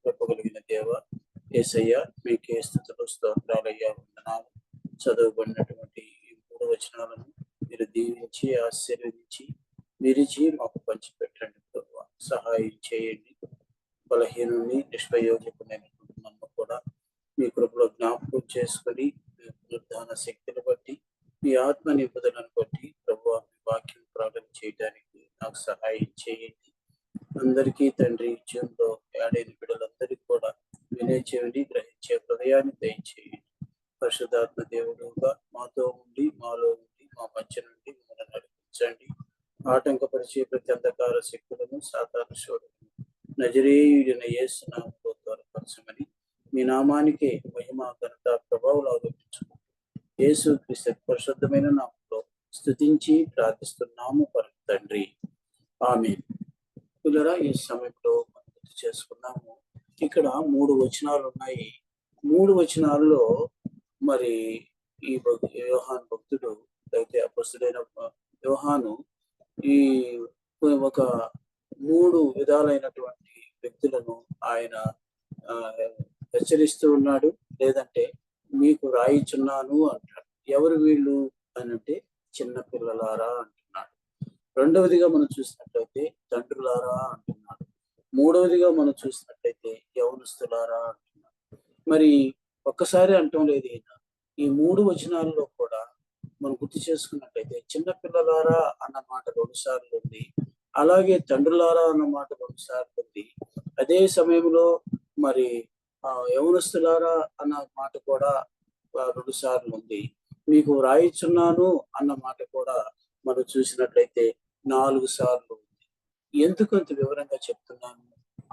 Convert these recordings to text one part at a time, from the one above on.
చెప్పగలిగిన దేవ యేసయ్య, మీకే స్తుతులు స్తోత్రాలయ్యా, వందనాలు. చదువుకున్నటువంటి ఈ 3 వచనాలను మీరు దీవించి ఆశీర్వదించి విరిచి మాకు పంచిపెట్టండి ప్రభువా. సహాయం చేయండి. బలహీనుని నిష్ప్రయోజకునైనటువంటి నన్ను కూడా మీ కృపలో జ్ఞాపకం చేసుకొని మీ పునరుద్ధాన శక్తిని బట్టి మీ ఆత్మ నింపుదలను బట్టి ప్రభువా మీ వాక్యం ప్రార్థన చేయడానికి నాకు సహాయం చేయండి. అందరికీ తండ్రి జీవంలో ఏడైన బిడ్డలందరికీ కూడా వినే చెవిని గ్రహించే హృదయాన్ని దయచేయండి. పరిశుద్ధాత్మ దేవుడుగా మాతో ఉండి మాలో ఉండి మా మధ్య నుండి మమ్మల్ని నడిపించండి. ఆటంకపరిచే ప్రతి అంధకార శక్తులను సాతాను శోధనను నజరేయుడైన యేసు నామములో త్వరపరచమని మీ నామానికే మహిమ ఘనత ప్రభావాలు ఆరోపించుకుంటూ యేసు క్రీస్తు పరిశుద్ధమైన నామంలో స్తుతించి ప్రార్థిస్తున్నాము పరమ తండ్రి, ఆమేన్. పిల్లరా, ఈ సమయంలో మనం గుర్తు చేసుకున్నాము. ఇక్కడ 3 వచనాలు ఉన్నాయి. 3 వచనాల్లో మరి ఈ యోహాను భక్తుడు అయితే అపొస్తలుడైన యోహాను ఈ ఒక 3 విధాలైనటువంటి వ్యక్తులను ఆయన హెచ్చరిస్తూ ఉన్నాడు. లేదంటే మీకు రాయిచున్నాను అంటాడు. ఎవరు వీళ్ళు అని అంటే చిన్న పిల్లలారా అంటున్నాడు. రెండవదిగా మనం చూసినట్లయితే తండ్రులారా అంటున్నాడు. మూడవదిగా మనం చూసినట్లయితే యవనస్తులారా అంటున్నాడు. మరి ఒక్కసారి అంటం లేదు ఈయన. ఈ 3 వచనాల్లో కూడా మనం గుర్తు చేసుకున్నట్లయితే చిన్న పిల్లలారా అన్న మాట 2 సార్లు ఉంది. అలాగే తండ్రులారా అన్న మాట 2 సార్లు ఉంది. అదే సమయంలో మరి యవనస్తులారా అన్న మాట కూడా 2 సార్లు ఉంది. మీకు రాయిచున్నాను అన్న మాట కూడా మనం చూసినట్లయితే 4 సార్లు ఉంది. ఎందుకు అంత వివరంగా చెప్తున్నాను?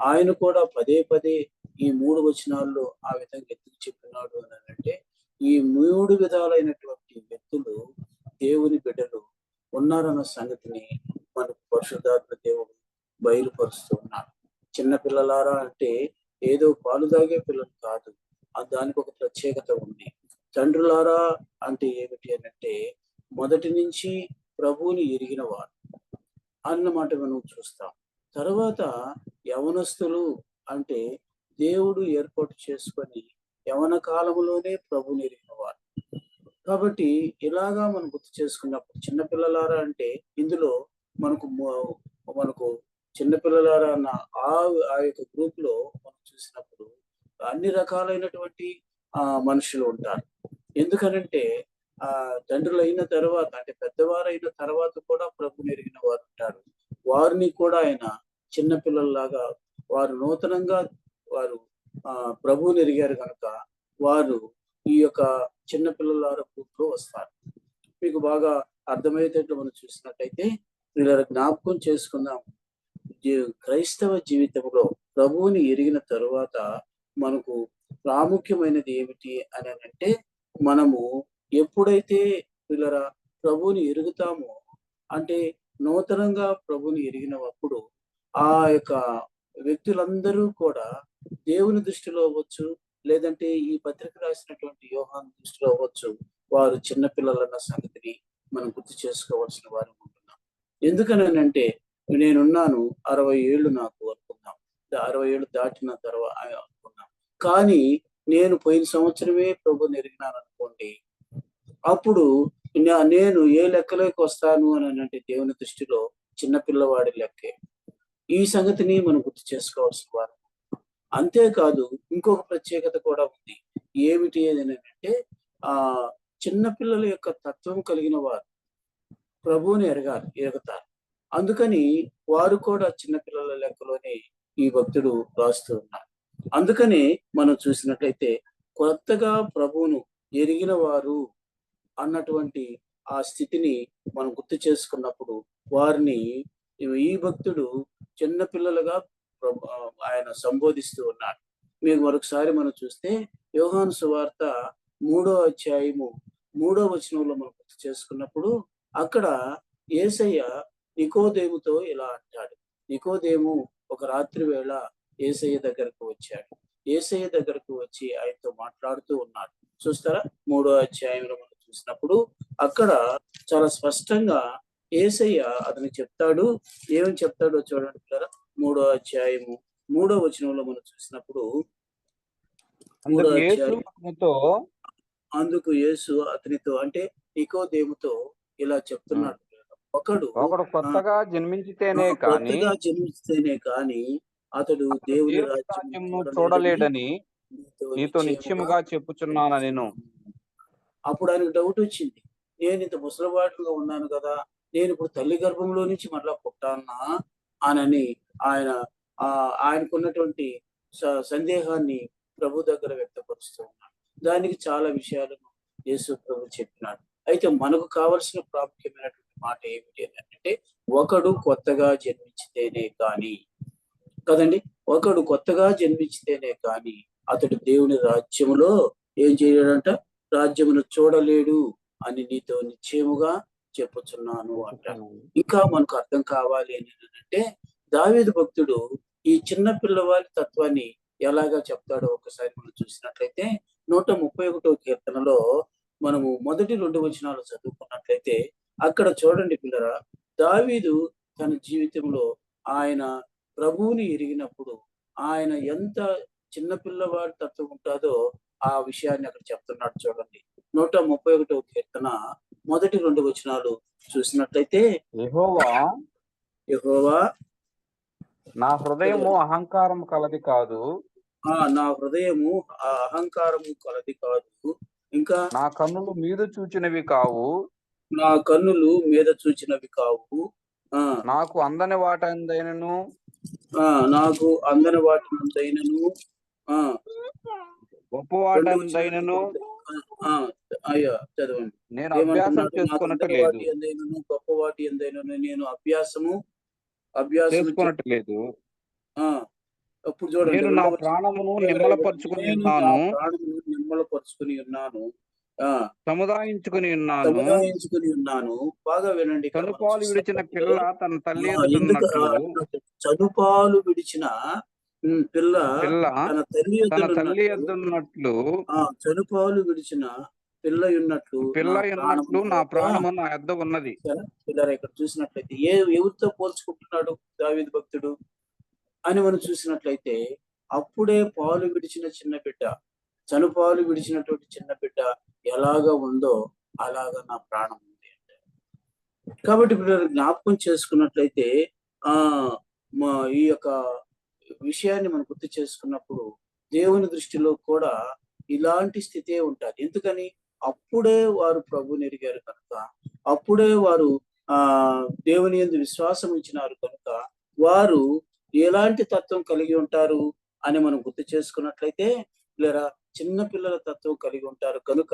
ఆయన కూడా పదే పదే ఈ 3 వచనాల్లో ఆ విధంగా ఎందుకు చెప్తున్నాడు అని అంటే, ఈ 3 విధాలైనటువంటి వ్యక్తులు దేవుని బిడ్డలు ఉన్నారన్న సంగతిని మనకు పరిశుద్ధాత్మ దేవుడు బయలుపరుస్తూ ఉన్నాడు. చిన్న పిల్లలారా అంటే ఏదో పాలు తాగే పిల్లలు కాదు, దానికి ఒక ప్రత్యేకత ఉంది. తండ్రులారా అంటే ఏమిటి అని అంటే మొదటి నుంచి ప్రభువుని ఎరిగిన వారు అన్నమాట మనం చూస్తాం. తర్వాత యవనస్తులు అంటే దేవుడు ఏర్పాటు చేసుకొని యవన కాలంలోనే ప్రభువుని ఎరిగిన వారు. కాబట్టి ఇలాగా మనం గుర్తు చేసుకున్నప్పుడు చిన్నపిల్లలారా అంటే ఇందులో మనకు చిన్నపిల్లలారా అన్న ఆ యొక్క గ్రూప్ లో మనం చూసినప్పుడు అన్ని రకాలైనటువంటి మనుషులు ఉంటారు. ఎందుకనంటే తండ్రులు అయిన తర్వాత అంటే పెద్దవారైన తర్వాత కూడా ప్రభుని ఎరిగిన వారు ఉంటారు. వారిని కూడా ఆయన చిన్నపిల్లల్లాగా వారు నూతనంగా వారు ప్రభువుని ఎరిగారు కనుక వారు ఈ యొక్క చిన్నపిల్లల గ్రూప్ లో వస్తారు. మీకు బాగా అర్థమయ్యేటట్లు మనం చూసినట్టయితే వీళ్ళ జ్ఞాపకం చేసుకుందాం. క్రైస్తవ జీవితంలో ప్రభువుని ఎరిగిన తరువాత మనకు ప్రాముఖ్యమైనది ఏమిటి అని అంటే, మనము ఎప్పుడైతే వీళ్ళ ప్రభువుని ఎరుగుతామో అంటే నూతనంగా ప్రభువుని ఎరిగినప్పుడు ఆ యొక్క వ్యక్తులందరూ కూడా దేవుని దృష్టిలో అవ్వచ్చు, లేదంటే ఈ పత్రిక రాసినటువంటి యోహాను దృష్టిలో అవ్వచ్చు, వారు చిన్నపిల్లలన్న సంగతిని మనం గుర్తు చేసుకోవాల్సిన వారు ఉంటున్నాం. ఎందుకనంటే నేనున్నాను 60 ఏళ్ళు నాకు అనుకున్నాం, 60 ఏళ్ళు దాటిన తర్వాత అనుకున్నాం. కానీ నేను పోయిన సంవత్సరమే ప్రభువుని ఎరిగినాను అనుకోండి, అప్పుడు నేను ఏ లెక్కలోకి వస్తాను అని అంటే దేవుని దృష్టిలో చిన్నపిల్లవాడి లెక్కే. ఈ సంగతిని మనం గుర్తు చేసుకోవాల్సిన వారు. అంతేకాదు ఇంకొక ప్రత్యేకత కూడా ఉంది. ఏమిటి అని అంటే చిన్నపిల్లల యొక్క తత్వం కలిగిన వారు ప్రభువుని ఎరగతారు. అందుకని వారు కూడా చిన్నపిల్లల లెక్కలోనే ఈ భక్తుడు రాస్తూ ఉన్నారు. అందుకని మనం చూసినట్లయితే కొత్తగా ప్రభువును ఎరిగిన వారు అన్నటువంటి ఆ స్థితిని మనం గుర్తు చేసుకున్నప్పుడు వారిని ఈ భక్తుడు చిన్నపిల్లలుగా ఆయన సంబోధిస్తూ ఉన్నాడు. మీకు మరొకసారి మనం చూస్తే యోహాను సువార్త 3వ అధ్యాయము 3వ వచనంలో మనం గుర్తు చేసుకున్నప్పుడు అక్కడ యేసయ్య నికోదేముతో ఇలా అంటాడు. నికోదేము ఒక రాత్రి వేళ యేసయ్య దగ్గరకు వచ్చాడు. యేసయ్య దగ్గరకు వచ్చి ఆయనతో మాట్లాడుతూ ఉన్నాడు. చూస్తారా, 3వ అధ్యాయంలో మనం చూసినప్పుడు అక్కడ చాలా స్పష్టంగా యేసయ్య అతనికి చెప్తాడు. ఏమని చెప్తాడో చూడండి పిల్లరా. 3వ అధ్యాయము 3వ వచనంలో మనం చూసినప్పుడు, మూడో అందుకు యేసు అధ్యాయం, అతనితో అందుకు యేసు అతనితో అంటే నికోదేముతో ఇలా చెప్తున్నాడు, ఒకడు ఒకడు ఆ, కొత్తగా జన్మించితేనే కాని కొత్తగా జన్మిస్తేనే కానీ అతడు దేవుని దేవుని రాజ్యం రాజ్యమును చూడలేడని చూడలేడని నీతో నిశ్చయముగా నిశ్చయముగా చెప్పుచున్నాను నేను. చెప్పుచున్నాను. అప్పుడు ఆయనకు డౌట్ వచ్చింది. నేను ఇంత ముసలివాడిగా ఉన్నాను కదా, నేను ఇప్పుడు తల్లి గర్భంలో నుంచి మరలా పుట్టానా అనని ఆయన ఆయనకున్నటువంటి సందేహాన్ని ప్రభు దగ్గర వ్యక్తపరుస్తూ ఉన్నాడు. దానికి చాలా విషయాలను యేసు ప్రభు చెప్పినాడు. అయితే మనకు కావలసిన ప్రాముఖ్యమైనటువంటి మాట ఏమిటి అంటే, ఒకడు కొత్తగా జన్మించితేనే కానీ కదండి, ఒకడు కొత్తగా జన్మించితేనే కానీ అతడు దేవుని రాజ్యములో ఏం చేయలేడంట, రాజ్యమును చూడలేడు అని నీతో నిశ్చయముగా చెప్పుచున్నాను అంటాడు. ఇంకా మనకు అర్థం కావాలి అని అంటే, దావీదు భక్తుడు ఈ చిన్న పిల్లవారి తత్వాన్ని ఎలాగా చెప్తాడో ఒకసారి మనం చూసినట్లయితే, 131వ కీర్తనలో మనము మొదటి 2 వచనాలు చదువుకున్నట్లయితే, అక్కడ చూడండి పిల్లరా, దావీదు తన జీవితంలో ఆయన ప్రభువుని ఎరిగినప్పుడు ఆయన ఎంత చిన్న పిల్లవాడి తత్వం ఉంటుందో ఆ విషయాన్ని అక్కడ చెప్తున్నాడు. చూడండి, 131వ కీర్తన మొదటి 2 వచనాలు చూసినట్లయితే, యెహోవా యెహోవా నా హృదయము అహంకారం కలది కాదు, నా హృదయము ఆ అహంకారము కలది కాదు, ఇంకా నా కన్నులు మీద చూచినవి కావు, నా కన్నులు మీద చూచినవి కావు, ఆ నాకు అందని వాటందైనను నాకు అందని వాటి నుండైనను, ఆ గొప్ప 2 వాటందైనను వచనాలు అయ్యా చదవండి. నేను అభ్యాసం ఏమంటున్నాడు? నాకు చేసుకొనట అందని లేదు వాటి ఎందైనను గొప్ప వాటి ఎందైనను నేను అభ్యాసము లేదు. ఆ అప్పుడు చూడండి, నేను నా 2వ ప్రాణమును వచనంలో రాయబడింది, నిమ్మలపరుచుకుని నేను నా ఉన్నాను, ప్రాణమును నిమ్మలపరుచుకుని ఉన్నాను, ఆ సముదాయించుకుని ఉన్నాను. సముదాయించుకుని ఉన్నాను. బాగా వినండి, ఇక్కడ మనం తనుపాలు విడిచిన చూసినట్లయితే, పిల్ల తన తల్లి ఎందుకు ఎదుటనున్నట్లు చనుపాలు విడిచిన పిల్ల పిల్ల తన తల్లి తన తల్లి యొద్దనున్నట్లు, ఎద్దున్నట్లు చనుపాలు విడిచిన పిల్ల ఉన్నట్లు నా ప్రాణము నా ప్రాణము నా యొద్ద ఉన్నది. పిల్లరా, ఇక్కడ చూసినట్లయితే ఎవరితో పోల్చుకుంటున్నాడు దావీదు భక్తుడు అని మనం చూసినట్లయితే, అప్పుడే పాలు విడిచిన చిన్న బిడ్డ, చనుపాలు విడిచినటువంటి చిన్న బిడ్డ ఎలాగా ఉందో అలాగా నా ప్రాణం ఉంది అంటే. కాబట్టి ఇప్పుడు జ్ఞాపకం చేసుకున్నట్లయితే, ఆ మా ఈ యొక్క విషయాన్ని మనం గుర్తు చేసుకున్నప్పుడు దేవుని దృష్టిలో కూడా ఇలాంటి స్థితే ఉంటుంది. ఎందుకని? అప్పుడే వారు ప్రభుని ఎరిగారు కనుక, అప్పుడే వారు ఆ దేవుని యందు విశ్వాసం ఇచ్చినారు కనుక, వారు ఎలాంటి తత్వం కలిగి ఉంటారు అని మనం గుర్తు చేసుకున్నట్లయితే, లేదా చిన్న పిల్లల తత్వం కలిగి ఉంటారు కనుక,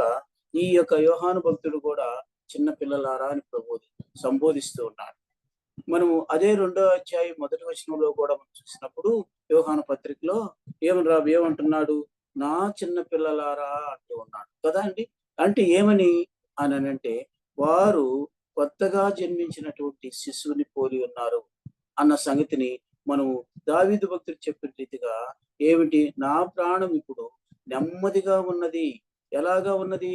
ఈ యొక్క యోహాను భక్తుడు కూడా చిన్న పిల్లలారా అని సంబోధిస్తూ ఉన్నాడు. మనము అదే 2వ అధ్యాయం మొదటి వచనంలో కూడా మనం చూసినప్పుడు, యోహాను పత్రికలో ఏమంటున్నాడు? నా చిన్న పిల్లలారా అంటూ ఉన్నాడు కదా అండి. అంటే ఏమని అంటే, వారు కొత్తగా జన్మించినటువంటి శిశువుని పోలి ఉన్నారు అన్న సంగతిని మనము దావీదు భక్తుడు చెప్పిన రీతిగా, ఏమిటి, నా ప్రాణం ఇప్పుడు నెమ్మదిగా ఉన్నది. ఎలాగా ఉన్నది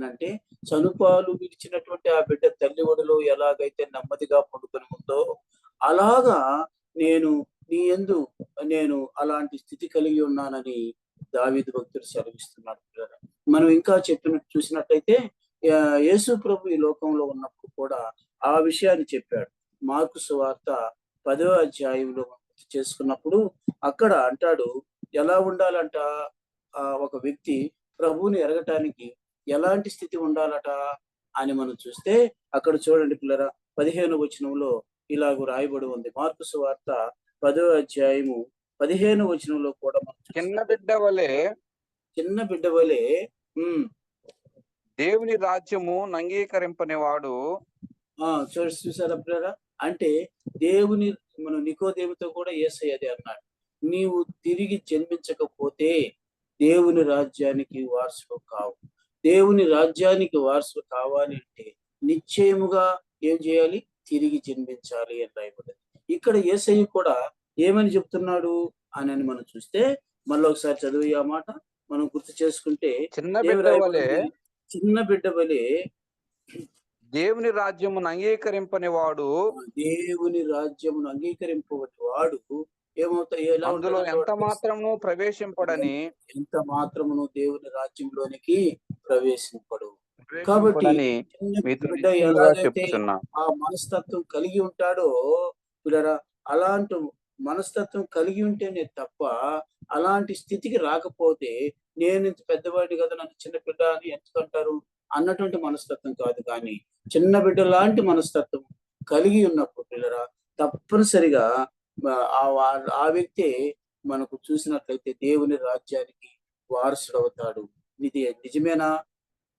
అంటే, చనుపాలు విడిచినటువంటి ఆ బిడ్డ తల్లి ఒడిలో ఎలాగైతే నెమ్మదిగా పడుకొని ఉందో, అలాగా నేను నీ యందు నేను అలాంటి స్థితి కలిగి ఉన్నానని దావీదు భక్తుడు సెలవిస్తున్నాడు. మనం ఇంకా చూసినట్టయితే, యేసు ప్రభు ఈ లోకంలో ఉన్నప్పుడు కూడా ఆ విషయాన్ని చెప్పాడు. మార్కు సువార్త 10వ అధ్యాయంలో చేసుకున్నప్పుడు అక్కడ అంటాడు, ఎలా ఉండాలంట ఒక వ్యక్తి ప్రభువుని ఎరగటానికి ఎలాంటి స్థితి ఉండాలట అని మనం చూస్తే, అక్కడ చూడండి పిల్లరా, 15వ వచనంలో ఇలాగ రాయబడి ఉంది. మార్కు సువార్త 10వ అధ్యాయము 15వ వచనంలో కూడా మనం చిన్న బిడ్డ వలె దేవుని రాజ్యము అంగీకరింపని వాడు చూసారా పిల్లరా, అంటే దేవుని మనం నికోదేముతో కూడా యేసయ్య అదే అన్నాడు, నీవు తిరిగి జన్మించకపోతే దేవుని రాజ్యానికి వారసుడు కావు. దేవుని రాజ్యానికి వారసుడు కావాలి అంటే నిశ్చయముగా ఏం చేయాలి? తిరిగి జన్మించాలి అని రాయబడింది. ఇక్కడ యేసయ్య కూడా ఏమని చెప్తున్నాడు అని మనం చూస్తే, మళ్ళీ ఒకసారి చదివి ఆ మాట మనం గుర్తు చేసుకుంటే, చిన్న బిడ్డ వలె దేవుని రాజ్యమును అంగీకరింపని వాడు దేవుని రాజ్యమును అంగీకరింపని వాడు ఏమవుతాయి, ఎలా అందులో ఉంటుందంటే ఎంత వాడి పరిస్థితి మాత్రమును ప్రవేశింపడని ఎంత మాత్రమును దేవుని రాజ్యంలోనికి ప్రవేశింపడు. కాబట్టి ప్రవేశింపడని చిన్న మీతో బిడ్డ నిశ్చయముగా ఎలాగైతే చెప్పుచున్నా. ఆ మనస్తత్వం కలిగి ఉంటాడో పిల్లరా, అలాంటి మనస్తత్వం కలిగి ఉంటేనే తప్ప అలాంటి స్థితికి రాకపోతే నేను ఇంత పెద్దవాడిని కదా నన్ను చిన్న బిడ్డ అని ఎందుకంటారు అన్నటువంటి మనస్తత్వం కాదు. కానీ చిన్న బిడ్డ లాంటి మనస్తత్వం కలిగి ఉన్నప్పుడు పిల్లరా తప్పనిసరిగా ఆ వ్యక్తి మనకు చూసినట్లయితే దేవుని రాజ్యానికి వారసుడవుతాడు. ఇది నిజమేనా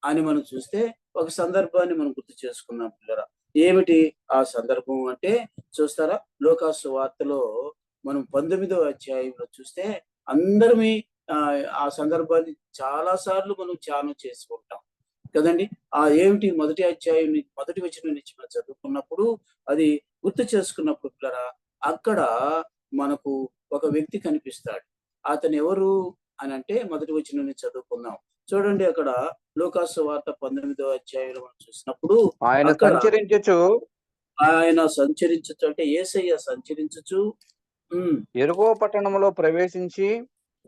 అని మనం చూస్తే ఒక సందర్భాన్ని మనం గుర్తు చేసుకున్నాం పిల్లరా. ఏమిటి ఆ సందర్భం అంటే చూస్తారా, లోకాసు వార్తలో మనం 19వ అధ్యాయంలో చూస్తే అందరమీ ఆ సందర్భాన్ని చాలా సార్లు మనం ధ్యానం చేసుకుంటాం కదండి. ఏమిటి మొదటి అధ్యాయం మొదటి వచనం నుంచి మనం చదువుకున్నప్పుడు అది గుర్తు చేసుకున్నప్పుడు పిల్లరా, అక్కడ మనకు ఒక వ్యక్తి కనిపిస్తాడు. అతను ఎవరు అని అంటే మొదటి వచనం నుంచి చదువుకుందాం. చూడండి, అక్కడ లూకాసు వార్త 19వ అధ్యాయంలో మనం చూసినప్పుడు ఆయన అక్కడ సంచరించుచు ఆయన సంచరించచ్చు అంటే యేసయ్య సంచరించచ్చు యెరికో పట్టణములో ప్రవేశించి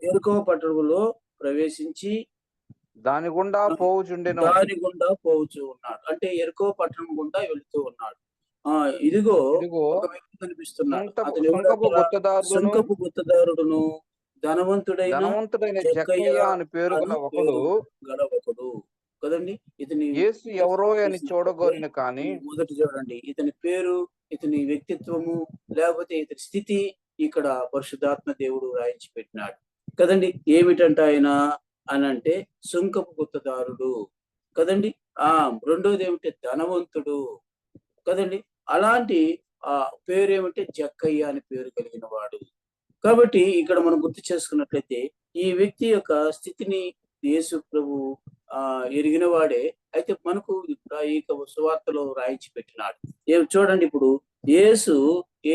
యెరికో పట్టణంలో ప్రవేశించి దాని గుండా పోవుచుండెను. దాని గుండా పోవచ్చు ఉన్నాడు. అంటే యెరికో పట్టణం గుండా వెళుతూ ఉన్నాడు. ఇదిగో ఇదిగో ఒక వ్యక్తి కనిపిస్తున్నాడు. అతను సుంకపు ఎవరక్కడ? గుత్తదారుడును సుంకపు గుత్తదారుడును ధనవంతుడైన ధనవంతుడైన జక్కయ్య జక్కయ్య అని పేరు గల అను ఒకడు పేరు గల ఒకడు కదండి. ఇతని యేసు ఎవరో అని చూసినట్లయితే చూడగోరిన కాని మొదట చూడండి, ఇతని పేరు, ఇతని వ్యక్తిత్వము, లేకపోతే ఇతని స్థితి ఇక్కడ పరిశుద్ధాత్మ దేవుడు రాయించి పెట్టినాడు కదండి. ఏమిటంట ఆయన అని అంటే సుంకపు గుత్తదారుడు కదండి. రెండోది ఏమిటంటే ధనవంతుడు కదండి. అలాంటి ఆ పేరు ఏమిటంటే జక్కయ్య అని పేరు కలిగిన వాడు. కాబట్టి ఇక్కడ మనం గుర్తు చేసుకున్నట్లయితే ఈ వ్యక్తి యొక్క స్థితిని యేసు ప్రభు ఎరిగిన వాడే. అయితే మనకు ఈ సువార్తలో రాయించి పెట్టినాడు. చూడండి, ఇప్పుడు యేసు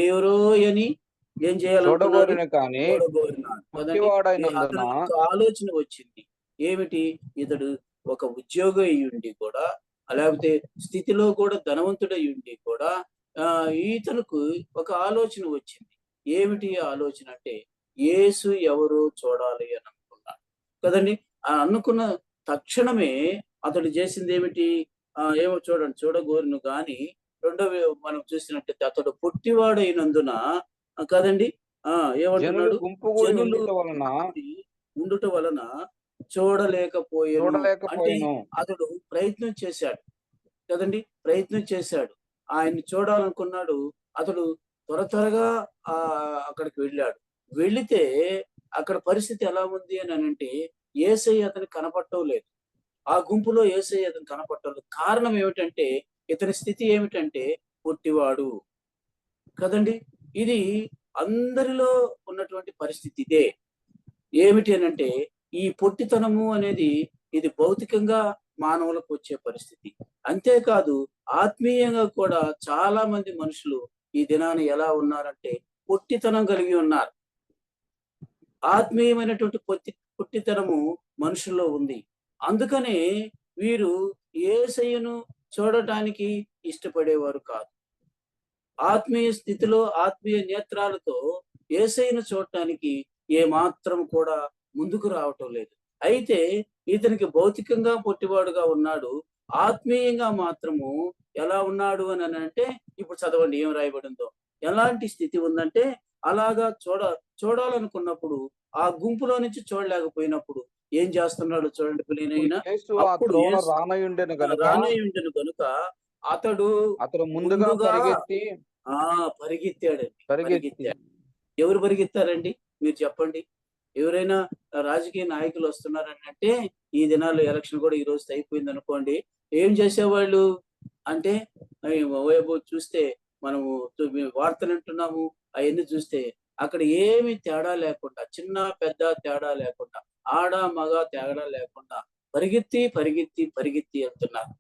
ఎవరో అని ఏం చేయాలనుకున్నాడు? చూడగోరిన కాని చూడగోరినాడు కదండి. పుట్టివాడైనందున అతనికి ఒక ఆలోచన వచ్చింది. ఏమిటి? ఇతడు ఒక ఉద్యోగి అయి ఉండి కూడా, లేకపోతే స్థితిలో కూడా ధనవంతుడై ఉండి కూడా ఈతనుకు ఒక ఆలోచన వచ్చింది. ఏమిటి ఆలోచన అంటే యేసు ఎవరు చూడాలి అని అనుకున్నాడు కదండి. అనుకున్న తక్షణమే అతడు చేసింది ఏమిటి? ఏమో చూడండి, చూడగోరును గాని రెండవ మనం చూసినట్టయితే అతడు పుట్టివాడైనందున కదండి. జనులు ఏమంటున్నాడు? గుంపు కూడి జనులు ఉండుట వలన చూడలేకపోయాను. అంటే చూడలేకపోయాను. అతడు ప్రయత్నం చేశాడు కదండి. ప్రయత్నం చేశాడు, ఆయన్ని చూడాలనుకున్నాడు. అతడు త్వరగా అక్కడికి వెళ్ళాడు. వెళితే అక్కడ పరిస్థితి ఎలా ఉంది అని అంటే యేసయ్య అతనికి కనపడటం లేదు. ఆ గుంపులో యేసయ్య అతను కనపడటం లేదు. కారణం ఏమిటంటే ఇతని స్థితి ఏమిటంటే పొట్టివాడు కదండి. ఇది అందరిలో ఉన్నటువంటి పరిస్థితి ఇదే. ఏమిటి అనంటే ఈ పొట్టితనము అనేది ఇది భౌతికంగా మానవులకు వచ్చే పరిస్థితి. అంతేకాదు ఆత్మీయంగా కూడా చాలా మంది మనుషులు ఈ దినాన్ని ఎలా ఉన్నారంటే పొట్టితనం కలిగి ఉన్నారు. ఆత్మీయమైనటువంటి పొట్టితనము మనుషుల్లో ఉంది. అందుకనే వీరు యేసయ్యను చూడటానికి ఇష్టపడేవారు కాదు. ఆత్మీయ స్థితిలో ఆత్మీయ నేత్రాలతో యేసయ్యను చూడటానికి ఏ మాత్రం కూడా ముందుకు రావటం లేదు. అయితే ఇతనికి భౌతికంగా పొట్టివాడుగా ఉన్నాడు. ఆత్మీయంగా మాత్రము ఎలా ఉన్నాడు అని అంటే ఇప్పుడు చదవండి ఏం రాయబడిందో. ఎలాంటి స్థితి ఉందంటే అలాగా చూడాలనుకున్నప్పుడు ఆ గుంపులో నుంచి చూడలేకపోయినప్పుడు ఏం చేస్తున్నాడు చూడండి పిల్లనైనా. యేసు ఆ అప్పుడు త్రోవ రానయుండెను గనుక రానయ్యుండెను కనుక అతడు ముందుగా ముందుగా పరిగెత్తి పరిగెత్తాడండి. పరిగెత్తి పరిగెత్తాడు. ఎవరు పరిగెత్తారండి? మీరు చెప్పండి. ఎవరైనా రాజకీయ నాయకులు వస్తున్నారని అంటే ఈ దినాల్లో ఎలక్షన్ కూడా ఈ రోజు అయిపోయింది అనుకోండి. ఏం చేసేవాళ్ళు అంటే వైపు చూస్తే మనము వార్తలు వింటున్నాము. అవన్నీ చూస్తే అక్కడ ఏమి తేడా లేకుండా, చిన్న పెద్ద తేడా లేకుండా, ఆడ మగ తేడా లేకుండా పరిగెత్తి పరిగెత్తి పరిగెత్తి వెళ్తున్నారు.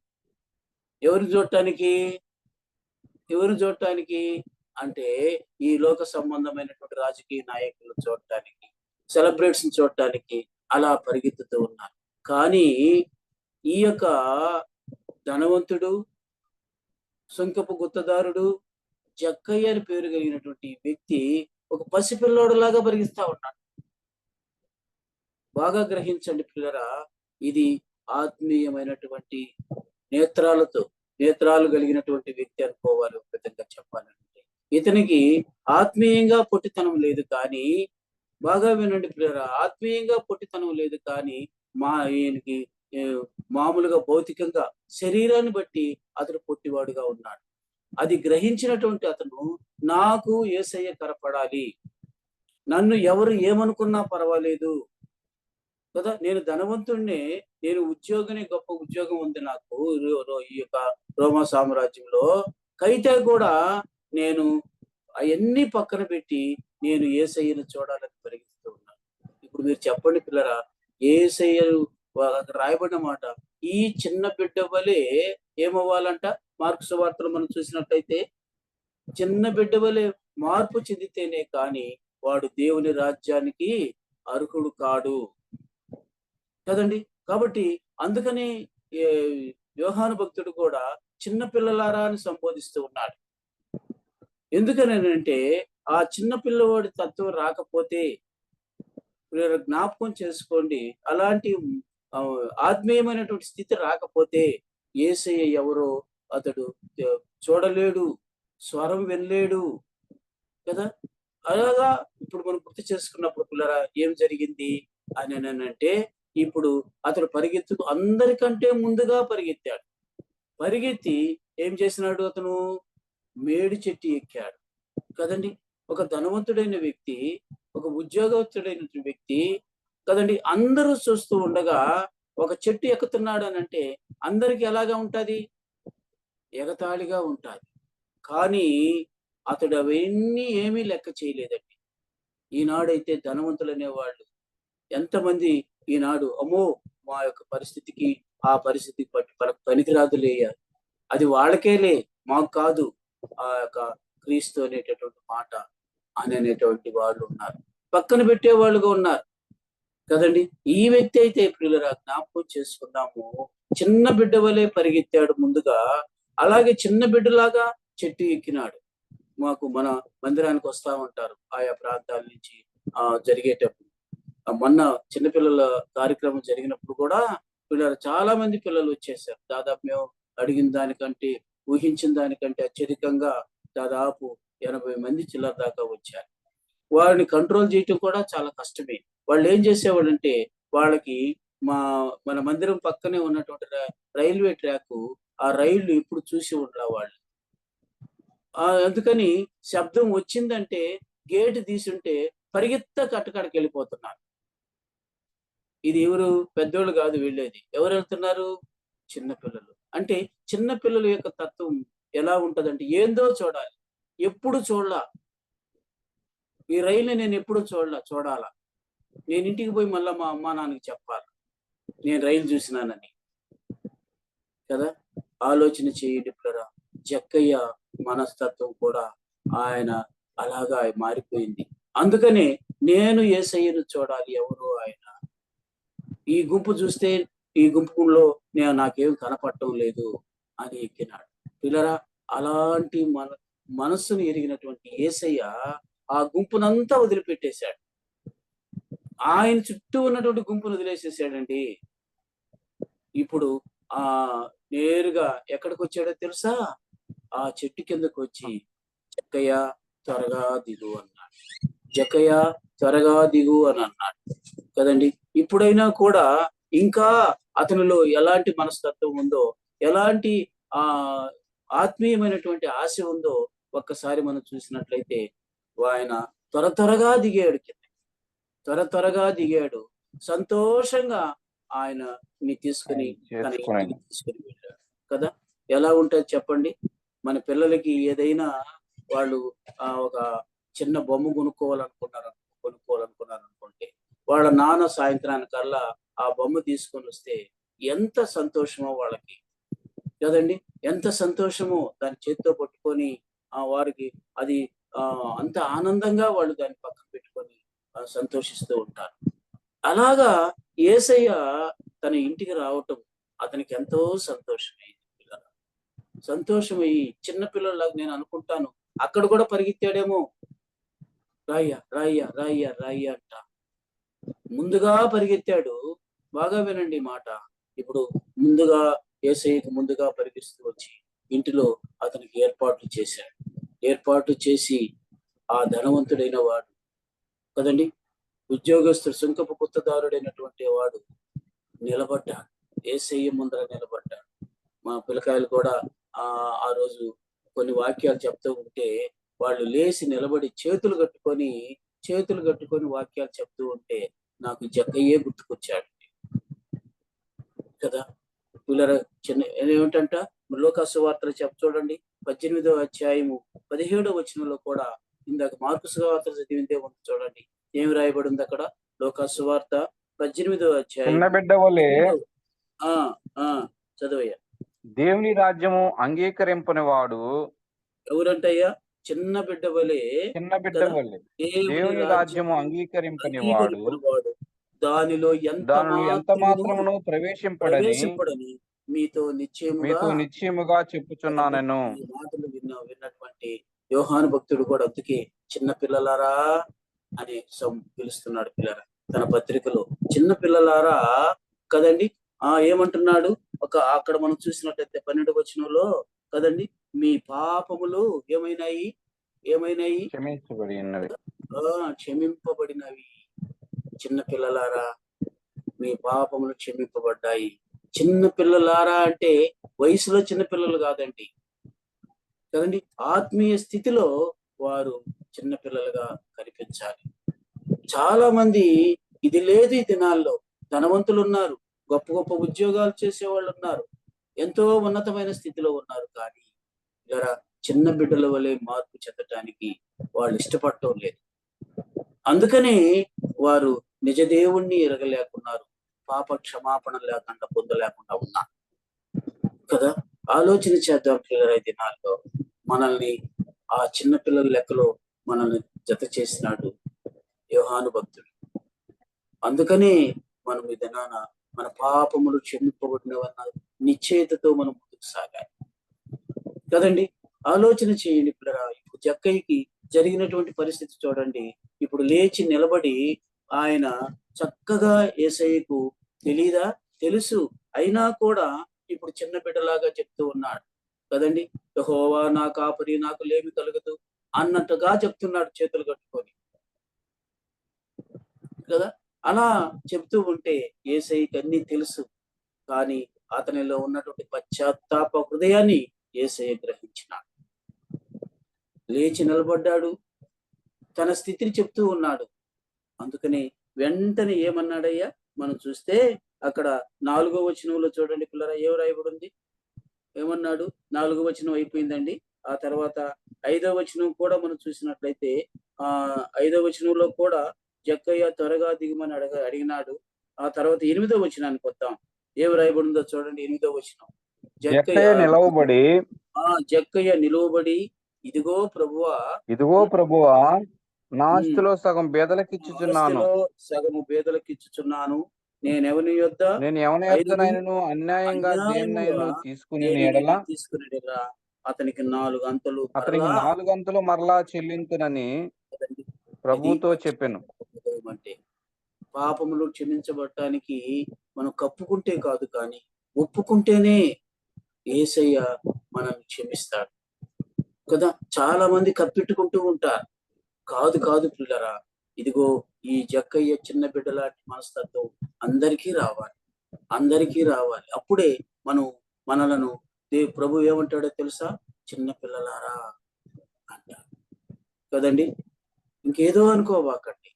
ఎవరిని చూడటానికి? ఎవరు చూడటానికి అంటే ఈ లోక సంబంధమైనటువంటి రాజకీయ నాయకులు చూడటానికి, సెలబ్రిటీస్ చూడటానికి అలా పరిగెత్తుతూ ఉన్నారు. కానీ ఈ యొక్క ధనవంతుడు, సుంకపు గుత్తదారుడు, జక్కయ్య అని పేరు కలిగినటువంటి వ్యక్తి ఒక పసిపిల్లోడులాగా పరిగిస్తా ఉన్నాడు. బాగా గ్రహించండి పిల్లరా, ఇది ఆత్మీయమైనటువంటి నేత్రాలతో నేత్రాలు కలిగినటువంటి వ్యక్తి అనుకోవాలి. ఒక విధంగా చెప్పాలంటే ఇతనికి ఆత్మీయంగా పొట్టితనం లేదు, కానీ బాగా వినండి పిల్లరా, ఆత్మీయంగా పొట్టితనం లేదు, కానీ ఈయనకి ఏ, మామూలుగా భౌతికంగా శరీరాన్ని బట్టి అతడు పొట్టివాడుగా ఉన్నాడు. అది గ్రహించినటువంటి అతను, నాకు యేసయ్య కనపడాలి, నన్ను ఎవరు ఏమనుకున్నా పర్వాలేదు కదా, నేను ధనవంతుణ్ణి, నేను ఉద్యోగిని, గొప్ప ఉద్యోగం ఉంది నాకు ఈ యొక్క రోమా సామ్రాజ్యంలో, అయితే కూడా నేను అవన్నీ పక్కన పెట్టి నేను యేసయ్యను చూడాలని పరిగెత్తుతూ ఉన్నాను. ఇప్పుడు మీరు చెప్పండి పిల్లరా, యేసయ్యను రాయబడిన మాట, ఈ చిన్న బిడ్డ వలె ఏమవ్వాలంట? మార్కు సువార్తలు మనం చూసినట్లయితే, చిన్న బిడ్డ వలె మార్పు చెందితేనే కానీ వాడు దేవుని రాజ్యానికి అర్హుడు కాడు కదండి. కాబట్టి అందుకని యోహాను భక్తుడు కూడా చిన్న పిల్లలారా అని సంబోధిస్తూ ఉన్నాడు. ఎందుకనంటే ఆ చిన్న పిల్లవాడి తత్వం రాకపోతే, జ్ఞాపకం చేసుకోండి, అలాంటి ఆత్మీయమైనటువంటి స్థితి రాకపోతే యేసయ్య ఎవరో అతడు చూడలేడు, స్వరం వినలేడు కదా. అలాగా ఇప్పుడు మనం గుర్తు చేసుకున్నప్పుడు పిల్లరా ఏం జరిగింది అని అంటే, ఇప్పుడు అతడు పరిగెత్తుకు అందరికంటే ముందుగా పరిగెత్తాడు. పరిగెత్తి ఏం చేసినాడు? అతను మేడి చెట్టు ఎక్కాడు కదండి. ఒక ధనవంతుడైన వ్యక్తి, ఒక ఉద్యోగస్తుడైన వ్యక్తి కదండి, అందరూ చూస్తూ ఉండగా ఒక చెట్టు ఎక్కుతున్నాడు అని అంటే అందరికి ఎలాగా ఉంటది? ఎగతాళిగా ఉంటాది. కానీ అతడు అవన్నీ ఏమీ లెక్క చేయలేదండి. ఈనాడైతే ధనవంతులు అనేవాళ్ళు ఎంతమంది ఈనాడు, అమ్మో మా యొక్క పరిస్థితికి ఆ పరిస్థితికి పనికిరాదులేయాలి, అది వాళ్ళకేలే, మాకు కాదు, ఆ యొక్క క్రీస్తు అనేటటువంటి మాట అనేటువంటి వాళ్ళు ఉన్నారు, పక్కన పెట్టే వాళ్ళుగా ఉన్నారు కదండి. ఈ వ్యక్తి అయితే ప్రియులరా జ్ఞాపకం చేసుకున్నాము, చిన్న బిడ్డ వలె పరిగెత్తాడు ముందుగా, అలాగే చిన్న బిడ్డలాగా చెట్టు ఎక్కినాడు. మాకు మన మందిరానికి వస్తా ఉంటారు ఆయా ప్రాంతాల నుంచి జరిగేటప్పుడు. మొన్న చిన్నపిల్లల కార్యక్రమం జరిగినప్పుడు కూడా పిల్లలు చాలా మంది పిల్లలు వచ్చేసారు. దాదాపు మేము అడిగిన దానికంటే, ఊహించిన దానికంటే అత్యధికంగా దాదాపు 80 మంది చిల్లర దాకా వచ్చారు. వారిని కంట్రోల్ చేయటం కూడా చాలా కష్టమే. వాళ్ళు ఏం చేసేవాళ్ళంటే, వాళ్ళకి మన మందిరం పక్కనే ఉన్నటువంటి రైల్వే ట్రాక్, ఆ రైళ్లు ఎప్పుడు చూసి ఉండరా వాళ్ళు. అందుకని శబ్దం వచ్చిందంటే గేటు తీసుంటే పరిగెత్త కట్టకాడికి వెళ్ళిపోతున్నారు. ఇది ఎవరు? పెద్దోళ్ళు కాదు వెళ్ళేది. ఎవరు వెళ్తున్నారు? చిన్నపిల్లలు. అంటే చిన్న పిల్లల యొక్క తత్వం ఎలా ఉంటదంటే, ఏందో చూడాలి, ఎప్పుడు చూడలా, ఈ రైలుని నేను ఎప్పుడు చూడాలా, నేను ఇంటికి పోయి మళ్ళా మా అమ్మా నాన్నకి చెప్పాలి నేను రైలు చూసినానని కదా. ఆలోచన చేయండి పిల్లరా, జక్కయ్య మనస్తత్వం కూడా ఆయన అలాగా మారిపోయింది. అందుకనే నేను యేసయ్యను చూడాలి, ఎవరు ఆయన, ఈ గుంపు చూస్తే ఈ గుంపులో నాకేం కనపడటం లేదు అని ఎక్కినాడు. పిల్లరా, అలాంటి మనస్సును ఎరిగినటువంటి యేసయ్య ఆ గుంపునంతా వదిలిపెట్టేశాడు. ఆయన చుట్టూ ఉన్నటువంటి గుంపును వదిలేసేసాడండి. ఇప్పుడు ఆ నేరుగా ఎక్కడికి వచ్చాడో తెలుసా? ఆ చెట్టు కిందకు వచ్చి, జక్కయ్య త్వరగా దిగు అన్నాడు. జక్కయ్య త్వరగా దిగు అని అన్నాడు కదండి. ఇప్పుడైనా కూడా ఇంకా అతనిలో ఎలాంటి మనస్తత్వం ఉందో, ఎలాంటి ఆత్మీయమైనటువంటి ఆశ ఉందో ఒక్కసారి మనం చూసినట్లయితే, ఆయన త్వరగా దిగాడు, త్వరగా దిగాడు, సంతోషంగా ఆయన తీసుకుని తన ఇంటికి తీసుకుని వెళ్ళాడు కదా. ఎలా ఉంటుంది చెప్పండి? మన పిల్లలకి ఏదైనా వాళ్ళు ఒక చిన్న బొమ్మ కొనుక్కోవాలనుకున్నారనుకోండి, వాళ్ళ నాన్న సాయంత్రానికల్లా ఆ బొమ్మ తీసుకొని వస్తే ఎంత సంతోషమో వాళ్ళకి కదండి. ఎంత సంతోషమో దాన్ని చేతితో పట్టుకొని వారికి అది అంత ఆనందంగా వాళ్ళు దాన్ని పక్కన పెట్టుకొని సంతోషిస్తూ ఉంటారు. అలాగా యేసయ్య తన ఇంటికి రావటం అతనికి ఎంతో సంతోషమైంది. సంతోషమయ్యి చిన్న పిల్లలాగా నేను అనుకుంటాను అక్కడ కూడా పరిగెత్తాడేమో. రాయ్యా రాయ్యా రాయ్యా రాయ్యా అంట ముందుగా పరిగెత్తాడు. బాగా వినండి ఈ మాట. ఇప్పుడు ముందుగా యేసయ్యకు ముందుగా పరిగెత్తు వచ్చి ఇంటిలో అతనికి ఏర్పాట్లు చేశాడు. ఏర్పాటు చేసి ఆ ధనవంతుడైన వాడు కదండి, ఉద్యోగస్తుడు సుంకపు గుత్తదారుడైనటువంటి వాడు నిలబడ్డాడు. యేసయ్య ముందర నిలబడ్డాడు. మా పిల్లకాయలు కూడా ఆ రోజు కొన్ని వాక్యాలు చెప్తూ ఉంటే వాళ్ళు లేచి నిలబడి చేతులు కట్టుకొని వాక్యాలు చెప్తూ ఉంటే నాకు జగ్గయ్యే గుర్తుకొచ్చాడు కదా. పిల్లల చిన్న ఏమిటంట లోకాసు వార్తలు చూడండి 18వ అధ్యాయము 17వ వచనంలో కూడా ఇందాక మార్కు సువార్త చదివిందే ఉంది చూడండి. ఏమి రాయబడి ఉంది అక్కడ? లోకాసు వార్త 18వ అధ్యాయం చిన్న బిడ్డ వలె ఆ ఆ చదవయ్యా. దేవుని రాజ్యము అంగీకరింపని వాడు ఎవరంటయ్యా? చిన్న బిడ్డ వలె చిన్న బిడ్డ కదా వలె దేవుని రాజ్యము రాజ్యము అంగీకరింపని వాడు అంగీకరింపనివాడు దానిలో ఎంత ఎంత మాత్రమును మాత్రమును ప్రవేశింపడని ప్రవేశింపడని మీతో నిశ్చయముగా చెప్పుచున్నాను. ఈ మాటలు విన్నటువంటి యోహాను భక్తుడు కూడా అందుకే చిన్న పిల్లలారా అని పిలుస్తున్నాడు. పిల్లరా తన పత్రికలో చిన్న పిల్లలారా కదండి. ఏమంటున్నాడు? అక్కడ మనం చూసినట్లయితే 12వ వచనంలో కదండి, మీ పాపములు ఏమైనాయి క్షమింపబడినవి. చిన్న పిల్లలారా మీ పాపములు క్షమింపబడ్డాయి. చిన్న పిల్లలారా అంటే వయసులో చిన్న పిల్లలు కాదండి కదండి, ఆత్మీయ స్థితిలో వారు చిన్న పిల్లలుగా కనిపించాలి. చాలా మంది ఇది లేదు ఈ దినాల్లో. ధనవంతులు ఉన్నారు, గొప్ప గొప్ప ఉద్యోగాలు చేసే వాళ్ళు ఉన్నారు, ఎంతో ఉన్నతమైన స్థితిలో ఉన్నారు. కానీ ఇలా చిన్న బిడ్డల వలె మార్పు చెందటానికి వాళ్ళు ఇష్టపడటం లేదు. అందుకని వారు నిజ దేవుణ్ణి ఎరగలేకున్నారు, పాప క్షమాపణ లేకుండా పొందలేకుండా ఉన్నారు కదా. ఆలోచన చేద్దాం పిల్లల దినాల్లో మనల్ని ఆ చిన్న పిల్లల లెక్కలో మనల్ని జత చేసినాడు యోహాను భక్తుడు. అందుకనే మనం ఈ దినాన మన పాపములు క్షమింపబడినవన్న నిశ్చయితతో మనం ముందుకు సాగాలి కదండి. ఆలోచన చేయండి పిల్లరా. ఇప్పుడు జక్కయ్యకి జరిగినటువంటి పరిస్థితి చూడండి. ఇప్పుడు లేచి నిలబడి ఆయన చక్కగా యేసయ్యకు తెలీదా? తెలుసు. అయినా కూడా ఇప్పుడు చిన్న బిడ్డలాగా చెప్తూ ఉన్నాడు కదండి. యెహోవా నా కాపరి, నాకు లేమి కలగదు అన్నట్టుగా చెప్తున్నాడు చేతులు కట్టుకొని కదా. అలా చెప్తూ ఉంటే యేసయ్యకి అన్ని తెలుసు. కానీ అతనిలో ఉన్నటువంటి పశ్చాత్తాప హృదయాన్ని యేసయ్య గ్రహించినాడు. లేచి నిలబడ్డాడు, తన స్థితిని చెప్తూ ఉన్నాడు. అందుకని వెంటనే ఏమన్నాడయ్యా? మనం చూస్తే అక్కడ 4వ వచనంలో చూడండి పిల్లరా, ఏం రాయబడి ఉంది? ఏమన్నాడు? 4వ వచనం అయిపోయిందండి. ఆ తర్వాత 5వ వచనం కూడా మనం చూసినట్లయితే 5వ వచనంలో కూడా జక్కయ్య త్వరగా దిగమని అడిగినాడు. ఆ తర్వాత 8వ వచనానికి వద్దాం. ఏం రాయబడి ఉందో చూడండి. 8వ వచనం, జక్కయ్య నిలువబడి ఇదిగో ప్రభువా నా ఆస్తిలో సగం బేదలకిచ్చుచున్నాను. నేను ఎవని యొద్ద అన్యాయంగా తీసుకుని అతనికి 4 అంతలు మరలా చెల్లించునని ప్రభువుతో చెప్పాను. అంటే పాపములు క్షమించబడటానికి మనం కప్పుకుంటే కాదు, కానీ ఒప్పుకుంటేనే యేసయ్య మనల్ని క్షమిస్తాడు కదా. చాలా మంది కప్పెట్టుకుంటూ ఉంటారు. కాదు పిల్లరా, ఇదిగో ఈ జక్కయ్య చిన్న బిడ్డలాంటి మనస్తత్వం అందరికీ రావాలి. అప్పుడే మనలను ప్రభు ఏమంటాడో తెలుసా? చిన్న పిల్లలారా అంటాడు కదండి. ఇంకేదో అనుకోవాకండి.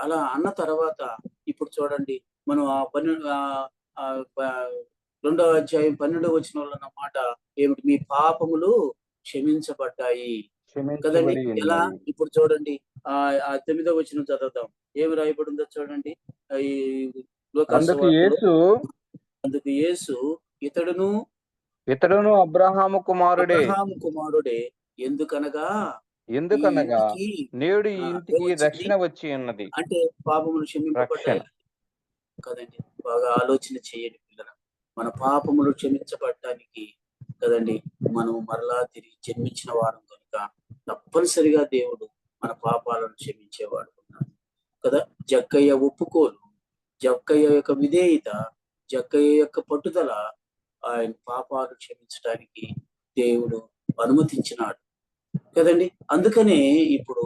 అలా అన్న తర్వాత ఇప్పుడు చూడండి, మనం 2వ అధ్యాయం 12వ వచనంలో ఉన్న మాట ఏమిటి? మీ పాపములు క్షమించబడ్డాయి కదండి. ఎలా? ఇప్పుడు చూడండి, 9వ వచనం చదువుతాం. ఏమి రాయబడిందో చూడండి. ఈ అందుకు యేసు ఇతడును అబ్రహాము కుమారుడే ఎందుకనగా నేడు ఈ ఇంటికి రక్షణ వచ్చి ఉన్నది. అంటే పాపములు క్షమింపబడ్డాయి కదండి. బాగా ఆలోచన చేయండి పిల్లలు. మన పాపములు క్షమించబడటానికి కదండి మనం మరలా తిరిగి జన్మించిన వారం కనుక తప్పనిసరిగా దేవుడు మన పాపాలను క్షమించేవాడు ఉన్నాడు కదా. జక్కయ్య ఒప్పుకోలు, జక్కయ్య యొక్క విధేయత, జక్కయ్య యొక్క పట్టుదల ఆయన పాపాలు క్షమించడానికి దేవుడు అనుమతించినాడు కదండి. అందుకనే ఇప్పుడు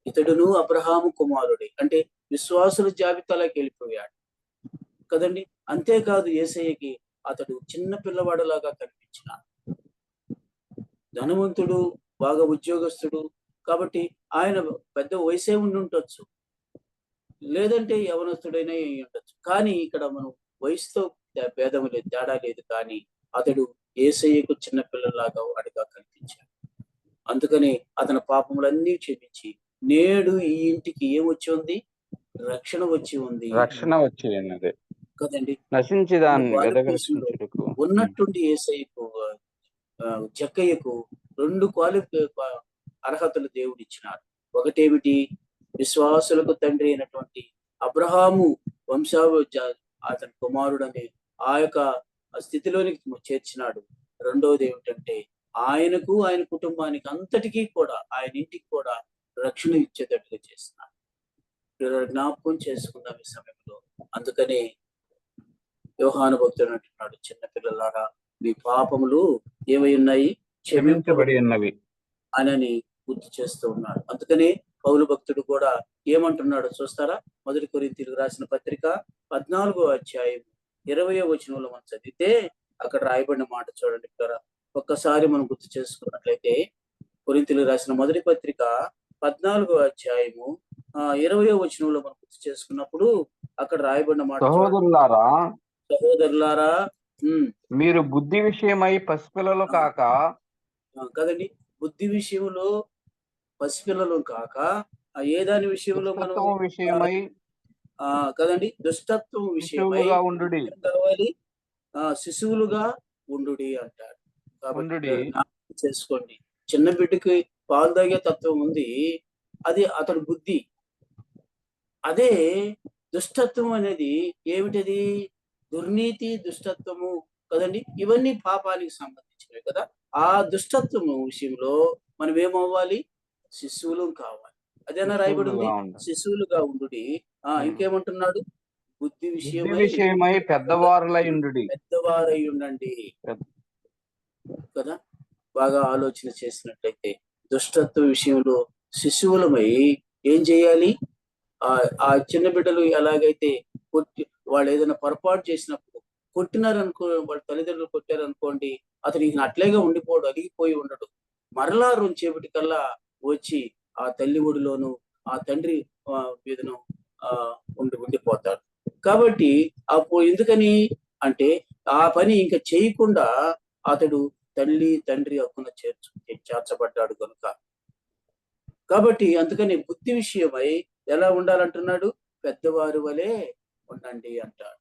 ఇతడును అబ్రహాము కుమారుడే, అంటే విశ్వాసుల జాబితాలోకి వెళ్ళిపోయాడు కదండి. అంతేకాదు యేసయ్యకి అతడు చిన్న పిల్లవాడులాగా కనిపించినాడు. ధనవంతుడు, బాగా ఉద్యోగస్తుడు కాబట్టి ఆయన పెద్ద వయసే ఉండి ఉండొచ్చు, లేదంటే యవనస్తుడైనా అయి ఉండొచ్చు. కానీ ఇక్కడ మనం వయసుతో భేదం లేదు, తేడా లేదు. కానీ అతడు యేసయ్యకు చిన్న పిల్లలాగా వాడిగా కనిపించాడు. అందుకని అతని పాపములన్నీ క్షమించి నేడు ఈ ఇంటికి ఏమొచ్చి ఉంది? రక్షణ వచ్చి ఉంది రక్షణ వచ్చి ఉన్నది కదండి. నశించి దాన్ని భారతదేశంలో వెదకరక్షించుటకు. ఉన్నట్టుండి యేసయ్యకు జక్కయ్యకు 2 అర్హతలు దేవుడు ఇచ్చినాడు. ఒకటేమిటి? విశ్వాసులకు తండ్రి అయినటువంటి అబ్రహాము అతని కుమారుడని ఆ యొక్క స్థితిలోనికి చేర్చినాడు. రెండవది ఏమిటంటే ఆయనకు, ఆయన కుటుంబానికి అంతటికీ కూడా, ఆయన ఇంటికి కూడా రక్షణ ఇచ్చేటట్టుగా చేస్తున్నాడు. జ్ఞాపకం చేసుకుందాం ఈ సమయంలో. అందుకనే యోహాను భక్తుడు అంటున్నాడు, చిన్న పిల్లలారా మీ పాపములు ఏమై ఉన్నాయి? క్షమించబడి ఉన్నవి అని గుర్తు చేస్తూ ఉన్నాడు. అందుకనే పౌలు భక్తుడు కూడా ఏమంటున్నాడు చూస్తారా? 1 కొరింథీయులకు రాసిన పత్రిక 14వ అధ్యాయం 20వ వచనంలో మనం చదివితే అక్కడ రాయబడిన మాట చూడండి. ఇక్కడ ఒక్కసారి మనం గుర్తు చేసుకున్నట్లయితే కొరింథీయులకు రాసిన మొదటి పత్రిక 14వ అధ్యాయము 20వ వచనంలో మనం గుర్తు చేసుకున్నప్పుడు అక్కడ రాయబడిన మాట, సహోదరులారా మీరు బుద్ధి విషయమై పసిపిల్లలు కాక, కదండి, బుద్ధి విషయంలో పసిపిల్లలు కాక ఏ దాని విషయంలో మనం విషయమై కదండి, దుష్టత్వం విషయమై కావాలి, శిశువులుగా ఉండుడి అంటారు. కాబట్టి చేసుకోండి, చిన్న బిడ్డకి పాలు తాగే తత్వం ఉంది, అది అతడి బుద్ధి. అదే దుష్టత్వం అనేది ఏమిటది? దుర్నీతి, దుష్టత్వము కదండి, ఇవన్నీ పాపానికి సంబంధించినవి కదా. ఆ దుష్టత్వము విషయంలో మనం ఏమవ్వాలి? శిశువులు కావాలి. అదేనా రాయబడింది, శిశువులుగా ఉండుడి. ఇంకేమంటున్నాడు? బుద్ధి విషయమై పెద్దవారై ఉండండి కదా. బాగా ఆలోచన చేసినట్లయితే దుష్టత్వ విషయంలో శిశువులమై ఏం చేయాలి? ఆ చిన్న బిడ్డలు ఎలాగైతే వాళ్ళు ఏదైనా పొరపాటు చేసినప్పుడు కొట్టినారనుకో, వాళ్ళ తల్లిదండ్రులు కొట్టారనుకోండి, అతను ఇక అట్లేగా ఉండిపోడు, అలిగిపోయి ఉండడు. మరలా రోజేపటి కల్లా వచ్చి ఆ తల్లి ఒడిలోను ఆ తండ్రి మీదను ఉండిపోతాడు. కాబట్టి అప్పుడు ఎందుకని అంటే ఆ పని ఇంకా చేయకుండా అతడు తల్లి తండ్రి హక్కున చేర్చబడ్డాడు కనుక. కాబట్టి అందుకని బుద్ధి విషయమై ఎలా ఉండాలంటున్నాడు? పెద్దవారి వలె ఉండండి అంటాడు.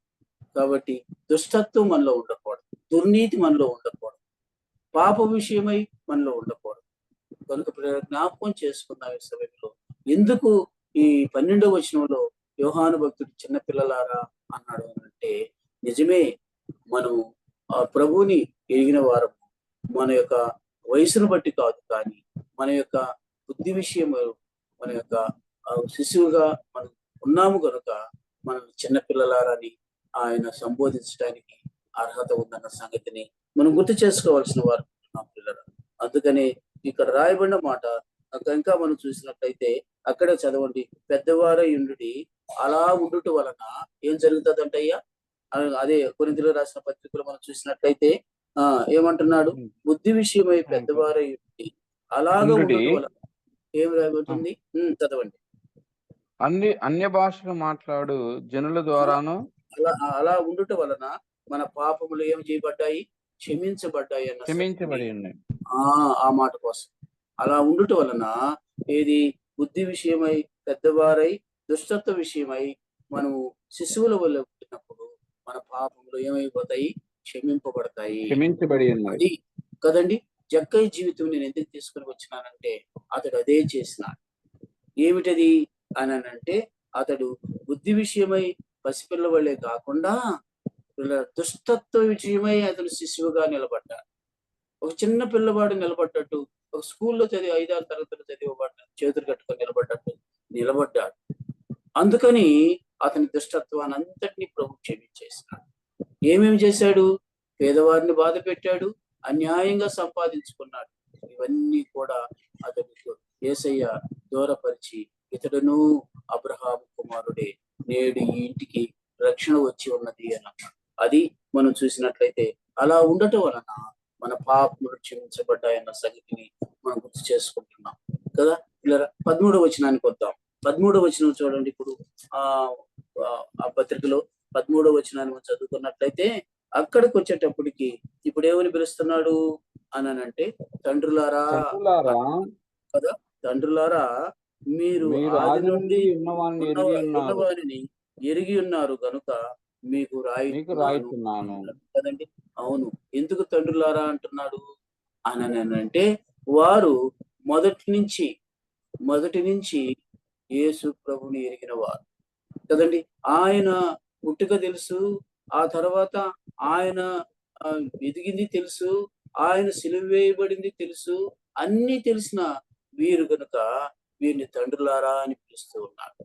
కాబట్టి దుష్టత్వం మనలో ఉండకూడదు, దుర్నీతి మనలో ఉండకూడదు, పాప విషయమై మనలో ఉండకూడదు. కనుక జ్ఞాపకం చేసుకున్నాం ఈ సమయంలో. ఎందుకు ఈ 12వ వచనంలో యోహాను భక్తుడు చిన్నపిల్లలారా అన్నాడు అంటే, నిజమే, మనం ఆ ప్రభువుని ఎరిగిన వారము మన యొక్క వయసును బట్టి కాదు, కానీ మన యొక్క బుద్ధి విషయం, మన యొక్క శిశువుగా మనం ఉన్నాము కనుక మనం చిన్నపిల్లలారని ఆయన సంబోధించడానికి అర్హత ఉందన్న సంగతిని మనం గుర్తు చేసుకోవాల్సిన వారు పిల్లలు. అందుకని ఇక్కడ రాయబడిన మాట ఇంకా మనం చూసినట్లయితే అక్కడే చదవండి, పెద్దవారై ఉండుడి, అలా ఉండుట వలన ఏం జరుగుతుందంటయ్యా? అదే కొరింథీయులకు రాసిన పత్రికలో మనం చూసినట్లయితే ఏమంటున్నాడు? బుద్ధి విషయమై పెద్దవారై ఉండి అలాగా ఉండుట వలన ఏం రాయబడుతుంది? చదవండి. అన్య భాషలు మాట్లాడు జనుల ద్వారాను అలా ఉండుట వలన మన పాపములు ఏం చేయబడ్డాయి? క్షమించబడ్డాయి అన్న క్షమించబడి ఉన్నాయి. ఆ మాట కోసం అలా ఉండుట వలన ఏది? బుద్ధి విషయమై పెద్దవారై దుష్టత్వ విషయమై మనము శిశువుల వల్ల పుట్టినప్పుడు మన పాపములు ఏమైపోతాయి? క్షమింపబడతాయి, క్షమించబడి అది కదండి. జక్కయ్య జీవితం నేను ఎందుకు తీసుకుని వచ్చినానంటే అతడు అదే చేసినాడు. ఏమిటది అని అంటే అతడు బుద్ధి విషయమై పసిపిల్ల వల్లే కాకుండా దుష్టత్వ విషయమై అతను శిశువుగా నిలబడ్డాడు. ఒక చిన్న పిల్లవాడు నిలబడ్డట్టు ఒక స్కూల్లో చదివి 5-6 తరగతులు చదివబడ్డాడు, చేతులు కట్టుకొని నిలబడ్డాడు. అందుకని అతని దుష్టత్వాన్ని అంతటినీ ప్రభు క్షమించేసినాడు. ఏమేమి చేశాడు? పేదవారిని బాధ పెట్టాడు, అన్యాయంగా సంపాదించుకున్నాడు. ఇవన్నీ కూడా అతనికి యేసయ్య దూరపరిచి, ఇతడును అబ్రహాము కుమారుడే, నేడు ఈ ఇంటికి రక్షణ వచ్చి ఉన్నది అని అన్నాడు. అది మనం చూసినట్లయితే అలా ఉండటం వలన మన పాపములు క్షమించబడ్డాయన్న సంగతిని మనం గుర్తు చేసుకుంటున్నాం కదా. ఇలా 13వ వచనానికి వద్దాం. 13వ వచనం చూడండి. ఇప్పుడు ఆ పత్రికలో 13వ వచనాన్ని మనం చదువుకున్నట్లయితే అక్కడికి వచ్చేటప్పటికి ఇప్పుడు ఏమని పిలుస్తున్నాడు అని అంటే, తండ్రులారా కదా, తండ్రులారా మీరు ఆది నుండి ఉన్నవారిని ఎరిగి ఉన్నారు కనుక మీకు రాయిస్తున్నాను కదండి. అవును, ఎందుకు తండ్రులారా అంటున్నాడు అని అంటే, వారు మొదటి నుంచి యేసు ప్రభుని ఎరిగిన వారు కదండి. ఆయన పుట్టుక తెలుసు, ఆ తర్వాత ఆయన ఎదిగింది తెలుసు, ఆయన సిలువ వేయబడింది తెలుసు, అన్ని తెలిసిన వీరు కనుక వీరిని తండ్రులారా అని పిలుస్తూ ఉన్నారు.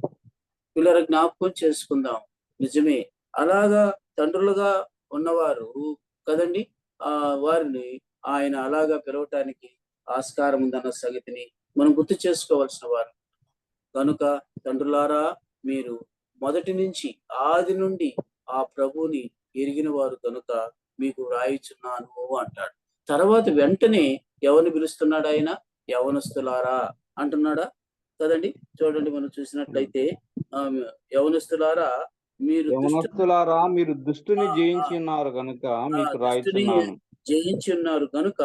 పిల్లల జ్ఞాపకం చేసుకుందాం. నిజమే, అలాగా తండ్రులుగా ఉన్నవారు కదండి, వారిని ఆయన అలాగా పిలవటానికి ఆస్కారం ఉందన్న సంగతిని మనం గుర్తు చేసుకోవాల్సిన వారు కనుక, తండ్రులారా మీరు మొదటి నుంచి ఆది నుండి ఆ ప్రభువుని ఎరిగిన వారు కనుక మీకు రాయిచున్నాను అంటాడు. తర్వాత వెంటనే ఎవరిని పిలుస్తున్నాడు ఆయన? యవనస్తులారా అంటున్నాడా కదండి. చూడండి, మనం చూసినట్లయితే యవనస్తులారా మీరు దుష్టుని జయించి ఉన్నారు కనుక మీకు రాయిచున్నాను, జయించి ఉన్నారు కనుక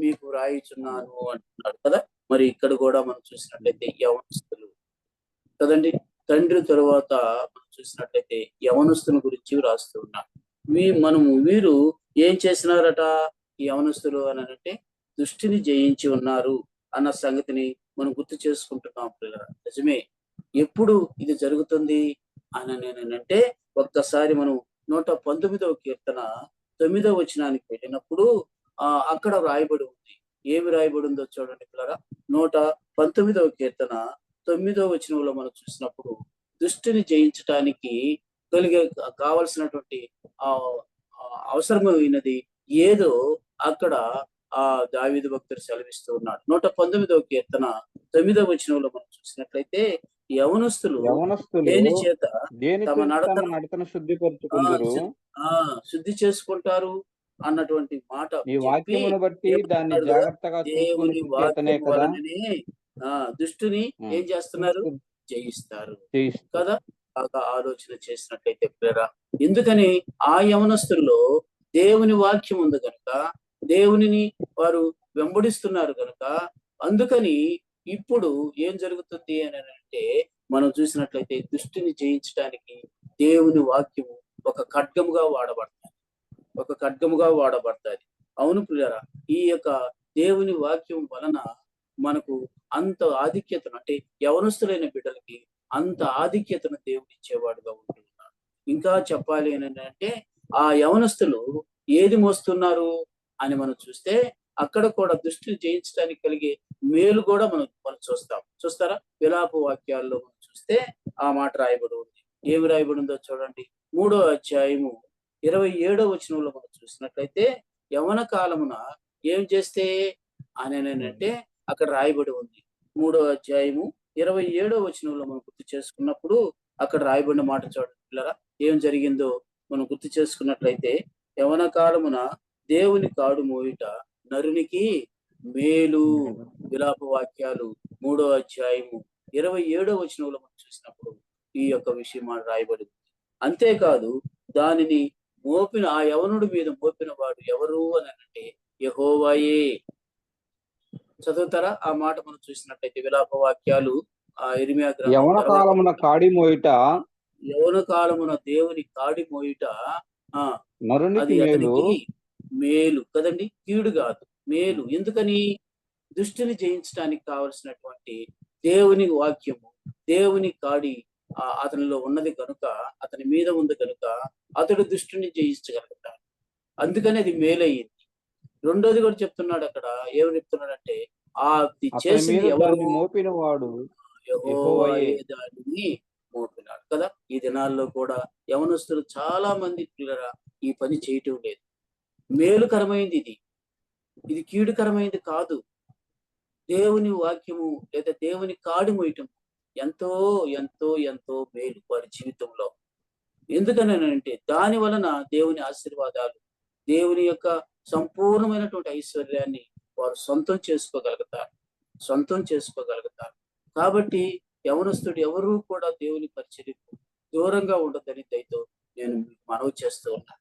మీకు రాయిచున్నాను అంటున్నాడు కదా. మరి ఇక్కడ కూడా మనం చూసినట్లయితే యవనస్తులు కదండి. తండ్రి తరువాత మనం చూసినట్లయితే యవనస్తుని గురించి రాస్తూ ఉన్నాం. వీరు ఏం చేసినారట ఈ యవనస్తులు అని అంటే, దుష్టిని జయించి ఉన్నారు అన్న సంగతిని మనం గుర్తు చేసుకుంటున్నాం పిల్లల. నిజమే, ఎప్పుడు ఇది జరుగుతుంది అని నేనంటే, ఒక్కసారి మనం 119వ కీర్తన 9వ వచనానికి వెళ్ళినప్పుడు అక్కడ రాయబడి ఉంది. ఏమి రాయబడి ఉందో చూడండి పిల్లరా. 119వ కీర్తన 9వ వచనంలో మనం చూసినప్పుడు, దుష్టిని జయించటానికి కావలసినటువంటి అవసరమైనది ఏదో అక్కడ దావీదు భక్తుడు సెలవిస్తూ ఉన్నాడు. 119వ కీర్తన 9వ వచనంలో మనం చూసినట్లయితే, యవనస్తులు దేని చేత తమ నడతను శుద్ధి చేసుకుంటారు అన్నటువంటి మాట దేవుని వాక్యం వలననే దుష్టుని ఏం చేస్తున్నారు? జయిస్తారు కదా. బాగా ఆలోచన చేసినట్లయితే ప్రేరా, ఎందుకని ఆ యవనస్తుల్లో దేవుని వాక్యం ఉంది కనుక, దేవునిని వారు వెంబడిస్తున్నారు కనుక, అందుకని ఇప్పుడు ఏం జరుగుతుంది అని అంటే, మనం చూసినట్లయితే దుష్టిని జయించడానికి దేవుని వాక్యము ఒక ఖడ్గముగా వాడబడుతుంది. అవును ప్రియులారా, ఈ యొక్క దేవుని వాక్యం వలన మనకు అంత ఆధిక్యతను, అంటే యవనస్తులైన బిడ్డలకి అంత ఆధిక్యతను దేవుడు ఇచ్చేవాడుగా ఉంటున్నాడు. ఇంకా చెప్పాలి అని అంటే, ఆ యవనస్తులు ఏది మోస్తున్నారు అని మనం చూస్తే, అక్కడ కూడా దుష్టిని జయించడానికి కలిగే మేలు కూడా మనం చూస్తారా. విలాప వాక్యాల్లో మనం చూస్తే ఆ మాట రాయబడి ఉంది. ఏమి రాయబడి ఉందో చూడండి. 3వ అధ్యాయము 27వ వచనంలో మనం చూసినట్లయితే, యవన కాలమున ఏం చేస్తే అని అంటే అక్కడ రాయబడి ఉంది. 3వ అధ్యాయము 27వ వచనంలో మనం గుర్తు చేసుకున్నప్పుడు అక్కడ రాయబడిన మాట చూడండి పిల్లరా. ఏం జరిగిందో మనం గుర్తు చేసుకున్నట్లయితే, యవన కాలమున దేవుని కాడు మోయుట నరునికి మేలు. విలాప వాక్యాలు 3వ అధ్యాయము 27వ వచనంలో మనం చూసినప్పుడు ఈ యొక్క విషయం రాయబడి ఉంది. అంతేకాదు, దానిని మోపిన ఆ యవనుడి మీద మోపిన వాడు ఎవరు అని అంటే యెహోవాయే. చదువుతారా ఆ మాట మనం చూసినట్లయితే? విలాప వాక్యాలు ఇర్మియా గ్రంథం, యవన కాలమున దేవుని కాడి మోయుట అది అతనికి మేలు కదండి, కీడు కాదు, మేలు. ఎందుకని? దుష్టిని జయించడానికి కావలసినటువంటి దేవుని వాక్యము, దేవుని కాడి అతనిలో ఉన్నది కనుక, అతని మీద ఉంది కనుక అతడు దుష్టిని జయించగలుగుతాడు. అందుకని అది మేలయ్యింది. రెండోది కూడా చెప్తున్నాడు అక్కడ. ఏమని చెప్తున్నాడంటే, అది అతని చేసింది మీద ఎవరు? దాన్ని మోపిన వాడు యెహోవాయే. యెహోవాయే దానిని మోపినాడు కదా. ఈ దినాల్లో కూడా యవనస్తులు చాలా మంది పిల్లరా ఈ పని చేయటం లేదు. మేలుకరమైంది ఇది. ఇది కీడుకరమైనది కాదు. దేవుని వాక్యము లేదా దేవుని కాడి మోయటం ఎంతో ఎంతో ఎంతో మేలు వారి జీవితంలో. ఎందుకనంటే దాని వలన దేవుని ఆశీర్వాదాలు, దేవుని యొక్క సంపూర్ణమైనటువంటి ఐశ్వర్యాన్ని వారు సొంతం చేసుకోగలుగుతారు. కాబట్టి యవనస్తుడు ఎవరూ కూడా దేవుని పరిచర్యకు దూరంగా ఉండదని దయతో నేను మీకు మనవి చేస్తూ ఉన్నాను.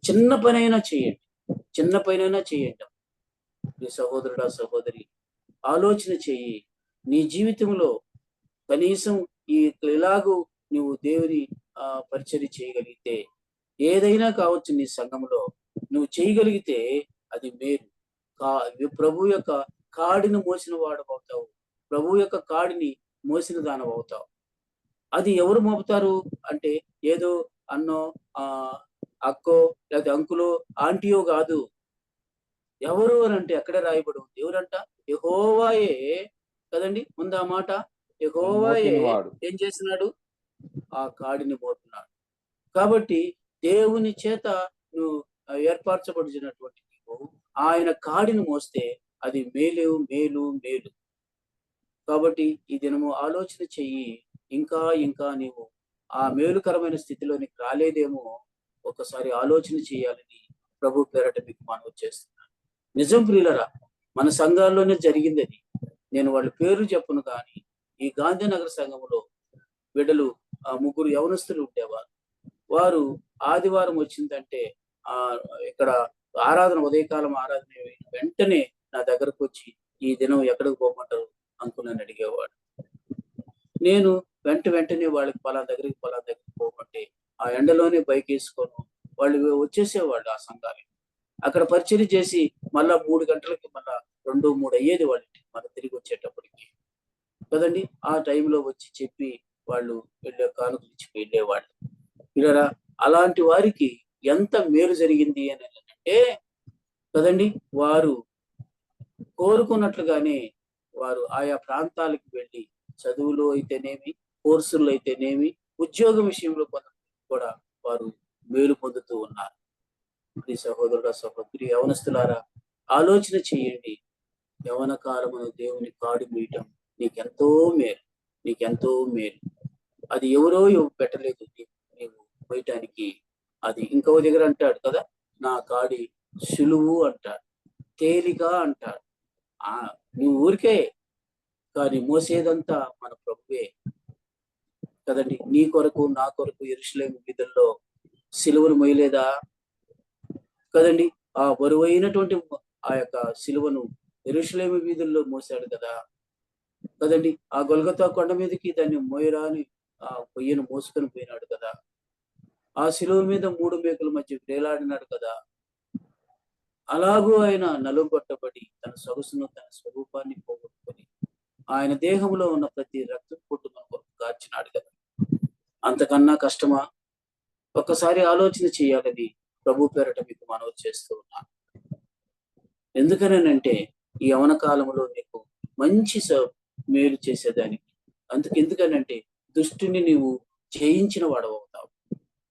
చిన్న పనైనా చేయండి. చిన్న పనైనా చేయండి. నీ సహోదరుడా, సహోదరి ఆలోచన చెయ్యి. నీ జీవితంలో కనీసం ఇలాగూ నువ్వు దేవుని పరిచర్య చేయగలిగితే, ఏదైనా కావచ్చు నీ సంఘంలో నువ్వు చేయగలిగితే అది మేలు. ప్రభు యొక్క కాడిని మోసిన వాడవవుతావు. ప్రభు యొక్క కాడిని మోసిన దానవవుతావు. అది ఎవరు మోపుతారు అంటే ఏదో అన్నో, అక్కో, లేకపోతే అంకులో, ఆంటీయో కాదు. ఎవరు అనంటే అక్కడే రాయబడి ఉంది. ఎవరంట? యెహోవాయే కదండి. ముందు ఆ మాట యెహోవాయే మోపినవాడు. ఏం చేసినాడు? ఆ కాడిని మోపినాడు. కాబట్టి దేవుని చేత నువ్వు ఏర్పరచబడినటువంటి నీవు ఆయన కాడిని మోస్తే అది మేలు మేలు మేలు. కాబట్టి ఈ దినము ఆలోచన చెయ్యి. ఇంకా ఇంకా నీవు ఆ మేలుకరమైన స్థితిలోనికి రాలేదేమో ఒకసారి ఆలోచన చేయాలని ప్రభు పేరట మీకు మనవి చేస్తున్నాను. నిజం ప్రియులరా, మన సంఘాల్లోనే జరిగింది అది. నేను వాళ్ళ పేర్లు చెప్పను కానీ ఈ గాంధీనగర్ సంఘంలో బిడ్డలు ముగ్గురు యవనస్తులు ఉండేవారు. వారు ఆదివారం వచ్చిందంటే ఇక్కడ ఉదయకాలం ఆరాధన వెంటనే నా దగ్గరకు వచ్చి ఈ దినం ఎక్కడికి పోమంటారు అంకుల్ అని అడిగేవాడు. నేను వెంటనే వాళ్ళకి పలానా దగ్గరికి పోమంటే ఆ ఎండలోనే బైక్ వేసుకొని వాళ్ళు వచ్చేసేవాళ్ళు ఆ సంఘానికి. అక్కడ పరిచర్య చేసి మళ్ళా 3 గంటలకి మళ్ళా 2, 3 అయ్యేది వాళ్ళ ఇంటికి మళ్ళీ తిరిగి వచ్చేటప్పటికి కదండి. ఆ టైంలో వచ్చి చెప్పి వాళ్ళు కానుకలు ఇచ్చి వెళ్ళేవాళ్ళు. ఇలా అలాంటి వారికి ఎంత మేలు జరిగింది అని అంటే కదండి, వారు కోరుకున్నట్లుగానే వారు ఆయా ప్రాంతాలకు వెళ్ళి చదువులో అయితేనేమి, కోర్సుల్లో అయితేనేమి, ఉద్యోగం విషయంలో కూడా వారు మేలు పొందుతూ ఉన్నారు. ఈ సహోదరుల సహోదరి యవనస్తులారా ఆలోచన చేయండి. యవన కాలమును దేవుని కాడి మీయటం నీకెంతో మేలు. అది ఎవరో పెట్టలేదు నీవు పోయటానికి. అది ఇంకో దగ్గర అంటాడు కదా, నా కాడి సులువు అంటాడు, తేలిక అంటాడు. నువ్వు ఊరికే కానీ మోసేదంతా మన ప్రభువే కదండి. నీ కొరకు నా కొరకు యెరూషలేము వీధుల్లో సిలువను మోయలేదా కదండి. ఆ బరువైనటువంటి ఆ యొక్క సిలువను యెరూషలేము వీధుల్లో మోసాడు కదా కదండి. ఆ గొల్గొతా కొండ మీదకి దాన్ని మోయరాని ఆ పొయ్యను మోసుకొని పోయినాడు కదా. ఆ సిలువ మీద 3 మేకుల మధ్య వేలాడినాడు కదా. అలాగూ ఆయన నలుగొట్టబడి తన సొగసును తన స్వరూపాన్ని పోగొట్టుకొని ఆయన దేహంలో ఉన్న ప్రతి రక్తం పొట్టు మన కొరకు కార్చినాడు కదా. అంతకన్నా కష్టమా? ఒక్కసారి ఆలోచన చేయాలని ప్రభు పేరట మీకు మనవి చేస్తూ ఉన్నాను. ఎందుకనంటే ఈ యవన కాలంలో నీకు మంచి మేలు చేసేదానికి. ఎందుకనంటే దుష్టుని నీవు జయించిన వాడవవుతావు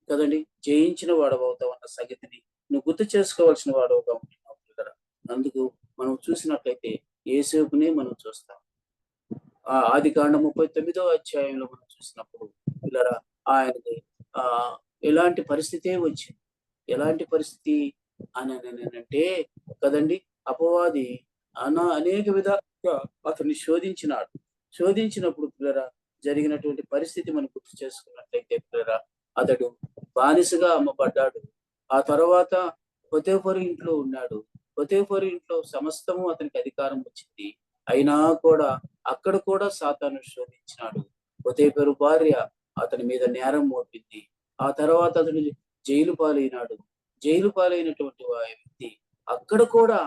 కదండి. జయించిన వాడవవుతావు అన్న సంగతిని నువ్వు గుర్తు చేసుకోవాల్సిన వాడవుగా ఉంటున్నావు కదా. అందుకు మనం చూసినట్లయితే యేసేపునే మనం చూస్తాం. ఆదికాండం 39వ అధ్యాయంలో మనం చూసినప్పుడు పిల్లరా ఆయనకి ఎలాంటి పరిస్థితే వచ్చింది. ఎలాంటి పరిస్థితి అని అంటే కదండి, అపవాది అనేక విధాలుగా అతన్ని శోధించినప్పుడు పిల్లరా జరిగినటువంటి పరిస్థితి మనం గుర్తు చేసుకున్నట్లయితే పిల్లరా అతడు బానిసగా అమ్మబడ్డాడు. ఆ తర్వాత పొతీఫరు ఇంట్లో ఉన్నాడు. పొతీఫరు ఇంట్లో సమస్తము అతనికి అధికారం వచ్చింది. అయినా కూడా అక్కడ కూడా సాతాను శోధించినాడు. పొతీఫరు భార్య అతని మీద నేరం మోపింది. ఆ తర్వాత అతడు జైలు పాలైనాడు. జైలు పాలైనటువంటి వ్యక్తి అక్కడ కూడా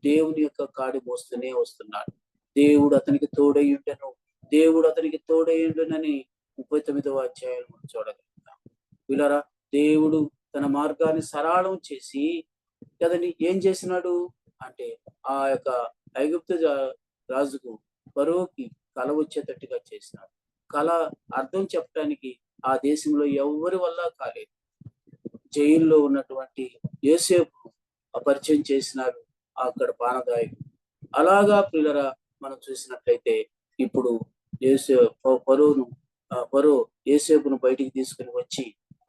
దేవుని యొక్క కాడి మోస్తూనే వస్తున్నాడు. దేవుడు అతనికి తోడయ్యుండునని 39వ అధ్యాయం మనం చూడగలుగుతాం. వీళ్ళరా దేవుడు తన మార్గాన్ని సరళం చేసి కదండి ఏం చేసినాడు అంటే ఆ యొక్క ఐగుప్తు రాజుకు ఫరోకి కల వచ్చేటట్టుగా చేసినాడు. కళ అర్థం చెప్పడానికి ఆ దేశంలో ఎవరి వల్ల కాలేదు. జైల్లో ఉన్నటువంటి యోసేపు పరిచయం చేసినారు అక్కడ పానదాయులు. అలాగా పిల్లరా మనం చూసినట్లయితే ఇప్పుడు ఫరో యోసేపును బయటికి తీసుకుని వచ్చి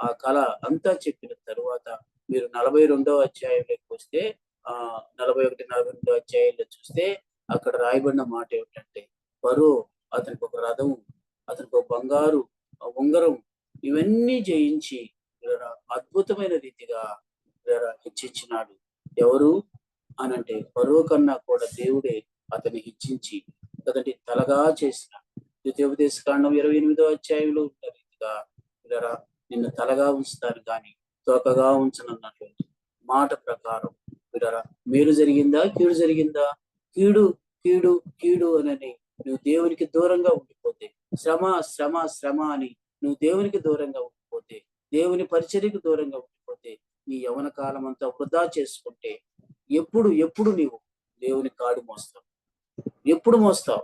ఆ కళ అంతా చెప్పిన తరువాత మీరు 42వ అధ్యాయంలోకి వస్తే 41, 42 అధ్యాయంలో చూస్తే అక్కడ రాయబడిన మాట ఏమిటంటే ఫరో అతనికి ఒక రథం, అతనికి ఒక బంగారు ఉంగరం ఇవన్నీ జయించి అద్భుతమైన రీతిగా హెచ్చించినాడు. ఎవరు అనంటే ఫరో కన్నా కూడా దేవుడే అతన్ని హెచ్చించి కదండి తలగా చేసిన ద్వితీయోపదేశ కాండం 28వ అధ్యాయంలో ఉన్న రీతిగా వీళ్ళరా నిన్ను తలగా ఉంచుతాను కానీ తోకగా ఉంచనన్నటువంటి మాట ప్రకారం వీళ్ళరా మేలు జరిగిందా కీడు జరిగిందా? కీడు కీడు కీడు అని నువ్వు దేవునికి దూరంగా ఉండిపోతే, శ్రమ శ్రమ శ్రమ అని నువ్వు దేవునికి దూరంగా ఉండిపోతే, దేవుని పరిచర్యకు దూరంగా ఉండిపోతే, నీ యవన కాలం అంతా వృధా చేసుకుంటే ఎప్పుడు ఎప్పుడు నీవు దేవుని కాడు మోస్తావు? ఎప్పుడు మోస్తావు?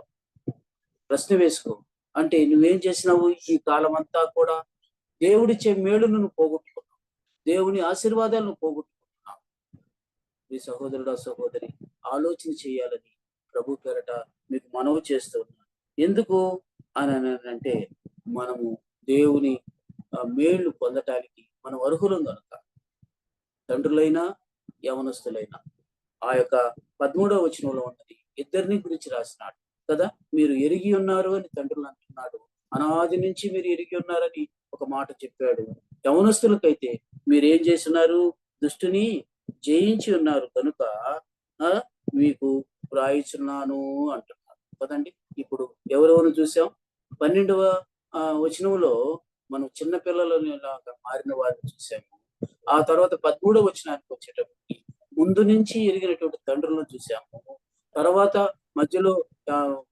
ప్రశ్న వేసుకో. అంటే నువ్వేం చేసినావు? ఈ కాలం అంతా కూడా దేవుడిచ్చే మేలును నువ్వు పోగొట్టుకున్నావు, దేవుని ఆశీర్వాదాలను పోగొట్టుకుంటున్నావు. మీ సహోదరుడు సహోదరి ఆలోచన చేయాలని ప్రభు పేరట మీకు మనవి చేస్తూ ఉన్నాను. ఎందుకు అని అంటే మనము దేవుని మేళ్లు పొందటానికి మనం అర్హులం కనుక. తండ్రులైనా యవనస్తులైనా ఆ యొక్క 13వ వచనంలో ఉన్నది ఇద్దరిని గురించి రాసినాడు కదా. మీరు ఎరిగి ఉన్నారు అని తండ్రులు అంటున్నాడు. అనాది నుంచి మీరు ఎరిగి ఉన్నారని ఒక మాట చెప్పాడు. యవనస్తులకైతే మీరు ఏం చేస్తున్నారు? దుష్టుని జయించి ఉన్నారు కనుక మీకు వ్రాయిచున్నాను అంటున్నారు కదండి. ఇప్పుడు ఎవరెవరు చూసాం? 12వ వచనంలో మనం చిన్న పిల్లలని మారిన వారిని చూసాము. ఆ తర్వాత 13వ వచనానికి వచ్చేటప్పటికి ముందు నుంచి ఎరిగినటువంటి తండ్రులను చూసాము. తర్వాత మధ్యలో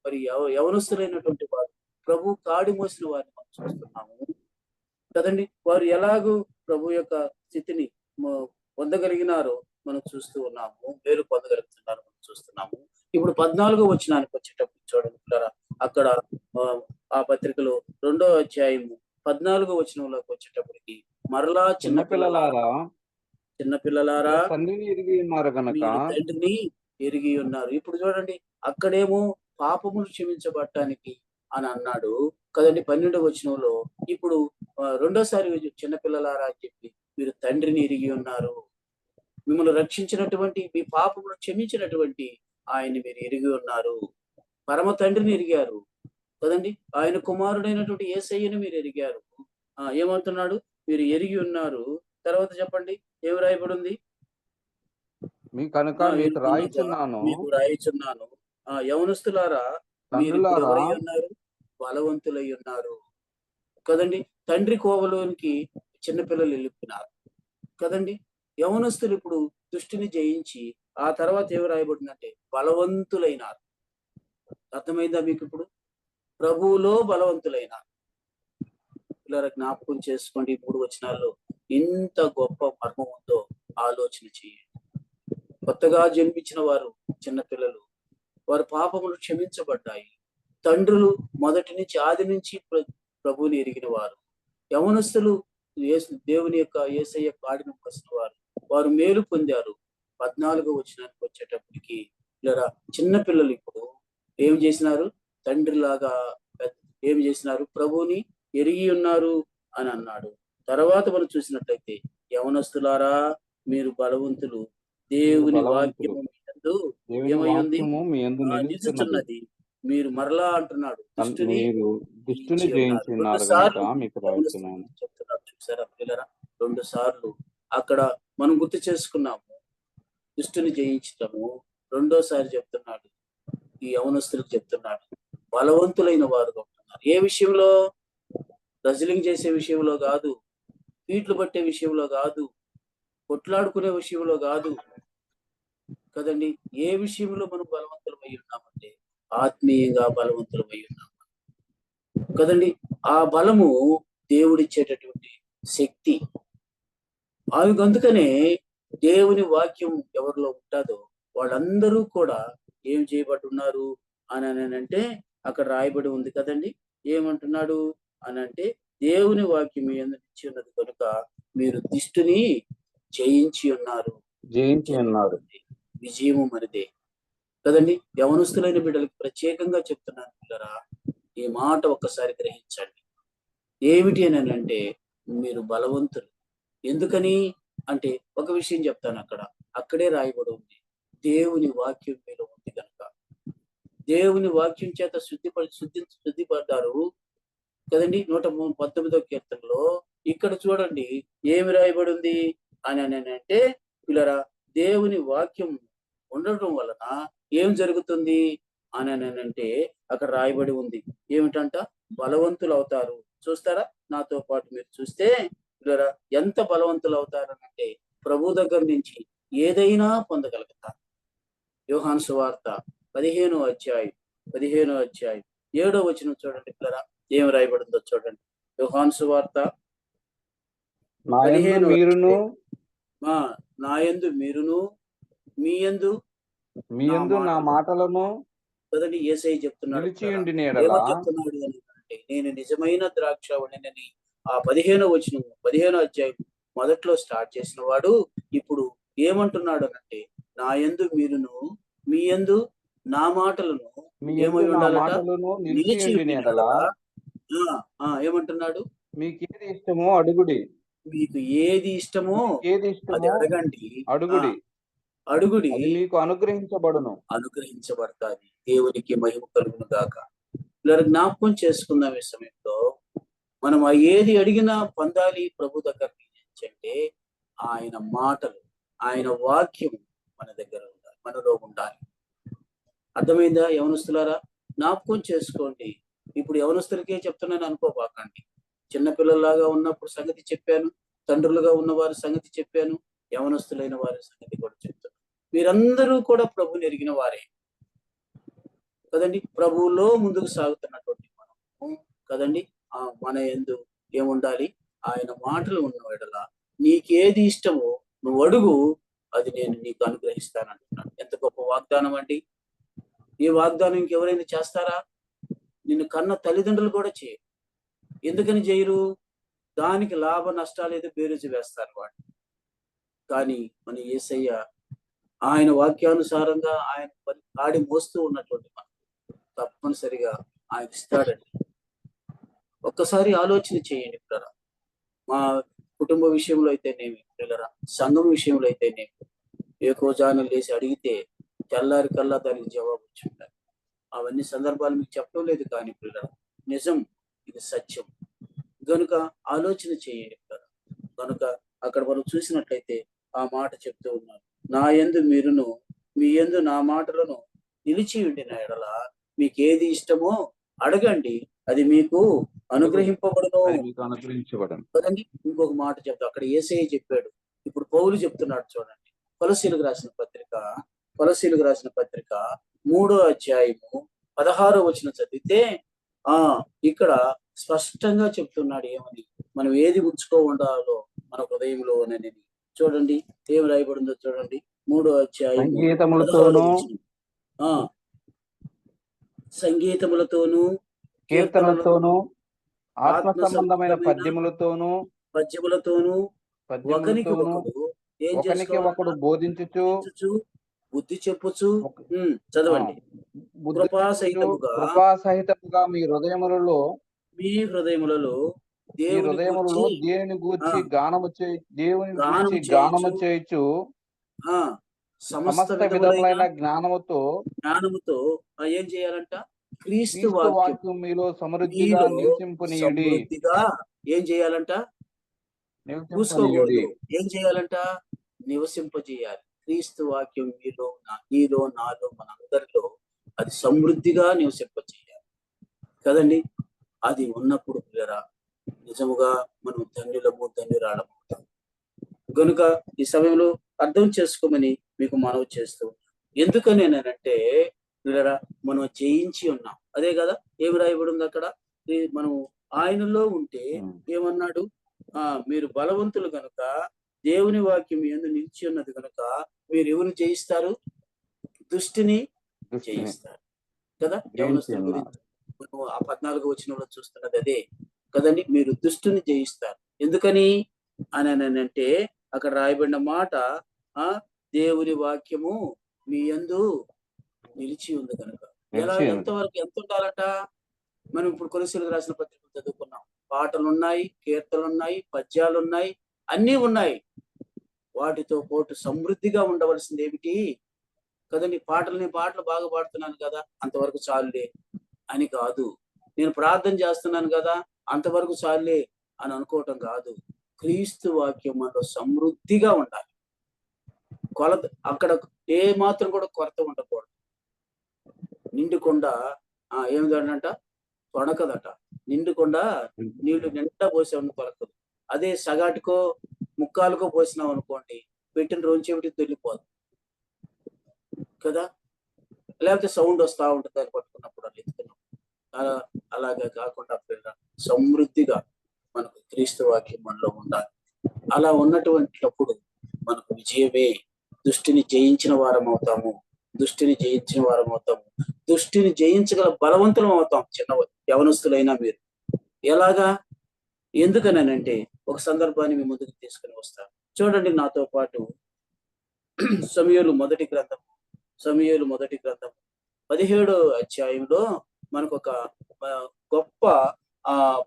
మరి యవనస్తులైనటువంటి వారు ప్రభు కాడి మోసిన వారిని మనం చూస్తున్నాము కదండి. వారు ఎలాగూ ప్రభు యొక్క స్థితిని పొందగలిగినారో మనం చూస్తూ ఉన్నాము, వేరు పొందగలుగుతున్నారు మనం చూస్తున్నాము. ఇప్పుడు 14వ వచనానికి వచ్చేటప్పుడు చూడండి, అక్కడ ఆ పత్రికలో 2వ అధ్యాయము 14వ వచనంలోకి వచ్చేటప్పటికి మరలా చిన్నపిల్లలారా తండ్రిని ఎరిగి ఉన్నారు కనుక తండ్రిని ఎరిగి ఉన్నారు. ఇప్పుడు చూడండి, అక్కడేమో పాపములు క్షమించబడటానికి అని అన్నాడు కదండి 12వ వచనంలో. ఇప్పుడు రెండోసారి చిన్నపిల్లలారా అని చెప్పి మీరు తండ్రిని ఎరిగి ఉన్నారు, మిమ్మల్ని రక్షించినటువంటి మీ పాపములు క్షమించినటువంటి ఆయన్ని మీరు ఎరిగి ఉన్నారు, పరమ తండ్రిని ఎరిగారు కదండి. ఆయన కుమారుడైనటువంటి యేసయ్యని మీరు ఎరిగారు. ఏమంటున్నాడు? మీరు ఎరిగి ఉన్నారు. తర్వాత చెప్పండి, ఏమి రాయబడి ఉంది? మీకు రాయిచున్నాను. యవనస్తులారా మీరు ఎవరై ఉన్నారు? బలవంతులై ఉన్నారు కదండి. తండ్రి కోవలోనికి చిన్నపిల్లలు వెళ్ళిపోయినారు కదండి. యవనస్తులు ఇప్పుడు దుష్టిని జయించి ఆ తర్వాత ఏమి రాయబడిందంటే బలవంతులైనారు. అర్థమైందా మీకు? ఇప్పుడు ప్రభువులో బలవంతులైనారు. పిల్లల జ్ఞాపకం చేసుకోండి, 3 వచనాల్లో ఎంత గొప్ప మర్మం ఉందో ఆలోచన చేయండి. కొత్తగా జన్మించిన వారు చిన్నపిల్లలు, వారి పాపములు క్షమించబడ్డాయి. తండ్రులు మొదటి నుంచి ఆది నుంచి ప్రభువుని ఎరిగిన వారు. యవనస్తులు దేవుని యొక్క యేసయ్య కాడిని మోసిన వారు, వారు మేలు పొందారు. 14వ వచనానికి వచ్చేటప్పటికి ఇలా చిన్నపిల్లలు ఇప్పుడు ఏం చేసినారు? తండ్రిలాగా ఏం చేసినారు? ప్రభువుని ఎరిగి ఉన్నారు అని అన్నాడు. తర్వాత మనం చూసినట్లయితే యవనస్తులారా మీరు బలవంతులు, దేవుని వాక్యము ఏమై ఉంది? నిలుచున్నది. మీరు మరలా అంటున్నాడు దుష్టుని జయించున్నారు. చెప్తున్నారు చూసారా పిల్లరా? 2 సార్లు అక్కడ మనం గుర్తు చేసుకున్నాము దుష్టుని జయించటము. రెండోసారి చెప్తున్నాడు, ఈ యవనస్తులకు చెప్తున్నాడు బలవంతులైన వారుగా ఉంటున్నారు. ఏ విషయంలో? రజలింగ్ చేసే విషయంలో కాదు, పీట్లు పట్టే విషయంలో కాదు, కొట్లాడుకునే విషయంలో కాదు కదండి. ఏ విషయంలో మనం బలవంతులమై ఉన్నామంటే ఆత్మీయంగా బలవంతులమై ఉన్నాము కదండి. ఆ బలము దేవుడిచ్చేటటువంటి శక్తి. అందుకనే దేవుని వాక్యం ఎవరిలో ఉంటుందో వాళ్ళందరూ కూడా ఏం చేయబడి ఉన్నారు? అని అంటే అక్కడ రాయబడి ఉంది కదండి. ఏమంటున్నాడు అని అంటే, దేవుని వాక్యం మీ యందు నిలిచి ఉన్నది కనుక మీరు దిష్టుని జయించి ఉన్నారు. జయించి ఉన్నారు. విజయము మనదే కదండి. యవనస్తులైన బిడ్డలకు ప్రత్యేకంగా చెప్తున్నాను పిల్లరా, ఈ మాట ఒక్కసారి గ్రహించండి. ఏమిటి అని అంటే, మీరు బలవంతులు. ఎందుకని అంటే ఒక విషయం చెప్తాను అక్కడ. అక్కడే రాయబడి ఉంది. దేవుని వాక్యం మీలో ఉంది కనుక. దేవుని వాక్యం చేత శుద్ధిపడ్డారు కదండి. 119వ కీర్తనలో ఇక్కడ చూడండి ఏమి రాయబడి ఉంది అని అంటే, పిల్లరా, దేవుని వాక్యం ఉండటం వలన ఏం జరుగుతుంది అని అంటే అక్కడ రాయబడి ఉంది. ఏమిటంట? బలవంతులు అవుతారు. చూస్తారా నాతో పాటు మీరు చూస్తే పిల్లరా, ఎంత బలవంతులు అవుతారనంటే ప్రభు దగ్గర నుంచి ఏదైనా పొందగలుగుతారు. యోహాను సువార్త 15వ అధ్యాయం 7వ వచనం చూడండి పిల్లరా, ఏం రాయబడిందో చూడండి. యోహాను సువార్త నా యందు 15వ మీరును అధ్యాయం. నా యందు మీరును మీ యందు మీ నా యందు నా మాటలు మాటలను కదండి. యేసయ్య చెప్తున్నాడు నిలిచి పిల్లరా. ఉండిన యెడల ఏమని చెప్తున్నాడు అని అంటే, నేను నిజమైన ద్రాక్షవల్లినని ఆ 15వ అధ్యాయం మొదట్లో స్టార్ట్ చేసిన వాడు ఇప్పుడు ఏమంటున్నాడు అనంటే, నా యందు మీరును మీ యందు నా మాటలను మీ ఏమై యందు నా ఉండాలట? మాటలను నిలిచి నిలిచి ఉండిన ఉండిన యెడల ఏమంటున్నాడు? మీకేది ఇష్టమో అడుగుడి. మీకు ఏది ఇష్టమో మీకేది అది ఇష్టమో అడగండి. అడుగుడి. అడుగుడి, అది మీకు అనుగ్రహించబడును. అనుగ్రహించబడతాది. దేవునికి మహిమ కలుగును గాక. ఇలా జ్ఞాపకం చేసుకుందాం ఈ సమయంలో. మనం ఏది అడిగినా పొందాలి ప్రభు దగ్గర నుంచి అంటే, ఆయన మాటలు, ఆయన వాక్యం మన దగ్గర ఉండాలి, మనలో ఉండాలి. అర్థమైందా యవనస్తులారా? జ్ఞాపకం చేసుకోండి. ఇప్పుడు యవనస్తులకే చెప్తున్నాను అనుకోబాకండి. చిన్నపిల్లల్లాగా ఉన్నప్పుడు సంగతి చెప్పాను, తండ్రులుగా ఉన్న వారి సంగతి చెప్పాను, యవనస్తులైన వారి సంగతి కూడా చెప్తాను. మీరందరూ కూడా ప్రభుని ఎరిగిన వారే కదండి. ప్రభువులో ముందుకు సాగుతున్నటువంటి మనం కదండి. మన యందు ఏముండాలి? ఆయన మాటలు ఉన్న ఎడల నీకేది ఇష్టమో నువ్వు అడుగు, అది నేను నీకు అనుగ్రహిస్తానంటున్నాను. ఎంత గొప్ప వాగ్దానం అండి. ఈ వాగ్దానం ఇంకెవరైనా చేస్తారా? నిన్ను కన్న తల్లిదండ్రులు కూడా చేయరు. ఎందుకని చేయరు? దానికి లాభ నష్టాలు ఏదో బేరీజు వేస్తారు వాడు. కానీ మన యేసయ్య ఆయన వాక్యానుసారంగా ఆయన ఆడి మోస్తూ ఉన్నటువంటి మనం తప్పనిసరిగా ఆయన ఇస్తాడండి. ఒక్కసారి ఆలోచన చేయండి పిల్లరా. మా కుటుంబ విషయంలో అయితేనేమి పిల్లరా, సంఘం విషయంలో అయితేనేమి, ఏకోజానం లేసి అడిగితే తెల్లారి కల్లా దానికి జవాబు వచ్చి ఉండాలి. అవన్నీ సందర్భాలు మీకు చెప్పడం లేదు కానీ పిల్లరా, నిజం, ఇది సత్యం. గనుక ఆలోచన చేయండి పిల్లరా. కనుక అక్కడ మనం చూసినట్లయితే ఆ మాట చెప్తూ ఉన్నారు. నా యందు మీరును మీ యందు నా మాటలను నిలిచి ఉండిన ఎడల మీకు ఏది ఇష్టమో అడగండి, అది మీకు అనుగ్రహింపబడును. అది మీకు అనుగ్రహించబడును కదండి. ఇంకొక మాట చెప్తా, అక్కడ యేసయ్య చెప్పాడు, ఇప్పుడు పౌలు చెప్తున్నాడు చూడండి. కొలస్సీలకు రాసిన పత్రిక 3వ అధ్యాయము 16వ వచనం చదివితే ఇక్కడ స్పష్టంగా చెప్తున్నాడు ఏమని, మనం ఏది ఉంచుకో ఉండాలో మన హృదయంలో అని. చూడండి ఏం రాయబడిందో చూడండి. 3వ అధ్యాయము 16వ సంగీతములతోనూ వచనం. సంగీతములతోనూ కీర్తనలతోనూ ఆత్మ ఆత్మ సంబంధమైన సంబంధమైన పద్యములతోనూ ఒకనికి ఒకడు ఏం ఒకనికి ఒకడు బోధించుచు బుద్ధి చెప్పుచు చదవండి. కృపాసహితముగా మీ హృదయములలో దేవుని గూర్చి గానము చేయుచు సమస్త విధములైన జ్ఞానముతో ఏం చేయాలంట? క్రీస్తు వాక్యం మీలో సమృద్ధిగా నివసింపనీయుడి. ఏం చేయాలంట? చూసుకోకూడదు. ఏం చేయాలంట? నివసింపజేయాలి. క్రీస్తు వాక్యం నీలో నాలో మనందరిలో అది సమృద్ధిగా నివసింపజేయాలి కదండి. అది ఉన్నప్పుడు పిల్లరా, నిజముగా మనం ధన్యురాళమవుతాం. కనుక ఈ సమయంలో అర్థం చేసుకోమని మీకు మనవి చేస్తూ, ఎందుకనేనంటే పిల్లరా, మనం జయించి ఉన్నాం. అదే కదా ఏమి రాయబడి ఉంది అక్కడ. మనం ఆయనలో ఉంటే ఏమన్నాడు? మీరు బలవంతులు కనుక దేవుని వాక్యం యందు నిలిచి ఉన్నది కనుక మీరు ఎవరు జయిస్తారు? దుష్టిని జయిస్తారు. కదా, జయించి యవనస్తుల ఉన్నారు. గురించి మనం ఆ 14వ వచనంలో చూస్తున్నది అదే కదండి. మీరు దుష్టుని జయిస్తారు. ఎందుకని అని అంటే అక్కడ రాయబడిన మాట, ఆ దేవుని వాక్యము మీ యందు నిలిచి ఉంది కనుక. ఎలా, నిలిచి ఉంది. ఎంతవరకు ఎంత ఉండాలట? మనం ఇప్పుడు కొలస్సీలకు రాసిన పత్రికలు చదువుకున్నాం. పాటలున్నాయి, కీర్తనలున్నాయి, పద్యాలున్నాయి, అన్నీ ఉన్నాయి. వాటితో పాటు సమృద్ధిగా ఉండవలసింది ఏమిటి కదండి. పాటలు బాగా పాడుతున్నాను కదా, అంతవరకు చాలులే అని కాదు. నేను ప్రార్థన చేస్తున్నాను కదా, అంతవరకు చాలులే అని అనుకోవటం కాదు. క్రీస్తు వాక్యం మనలో సమృద్ధిగా ఉండాలి. కొలత అక్కడ ఏ మాత్రం కూడా కొరత ఉండకూడదు. నిండుకొండ ఏమిటంట, తొణకదట. నిండుకొండ నీళ్లు నిండా పోసామని తొలకదు. అదే సగాటికో ముక్కాలకో పోసినాం అనుకోండి, పెట్టిన రోజు ఏమిటి తెలియపోదు కదా. లేకపోతే సౌండ్ వస్తా ఉంటుంది దాన్ని పట్టుకున్నప్పుడు, అది ఎత్తుకున్నప్పుడు. అలాగే కాకుండా సమృద్ధిగా మనకు క్రీస్తు వాక్యం మనలో ఉండాలి. అలా ఉన్నటువంటిప్పుడు మనకు విజయమే. దుష్టిని జయించిన వారం అవుతాము. దుష్టిని జయించిన వారం అవుతాము. దుష్టిని జయించగల బలవంతులం అవుతాం. యవనస్తులైనా మీరు. ఎలాగా? ఎందుకనంటే ఒక సందర్భాన్ని మీ ముందుకు తీసుకుని వస్తాను. చూడండి నాతో పాటు సమూయేలు మొదటి గ్రంథం 17వ అధ్యాయంలో మనకు ఒక గొప్ప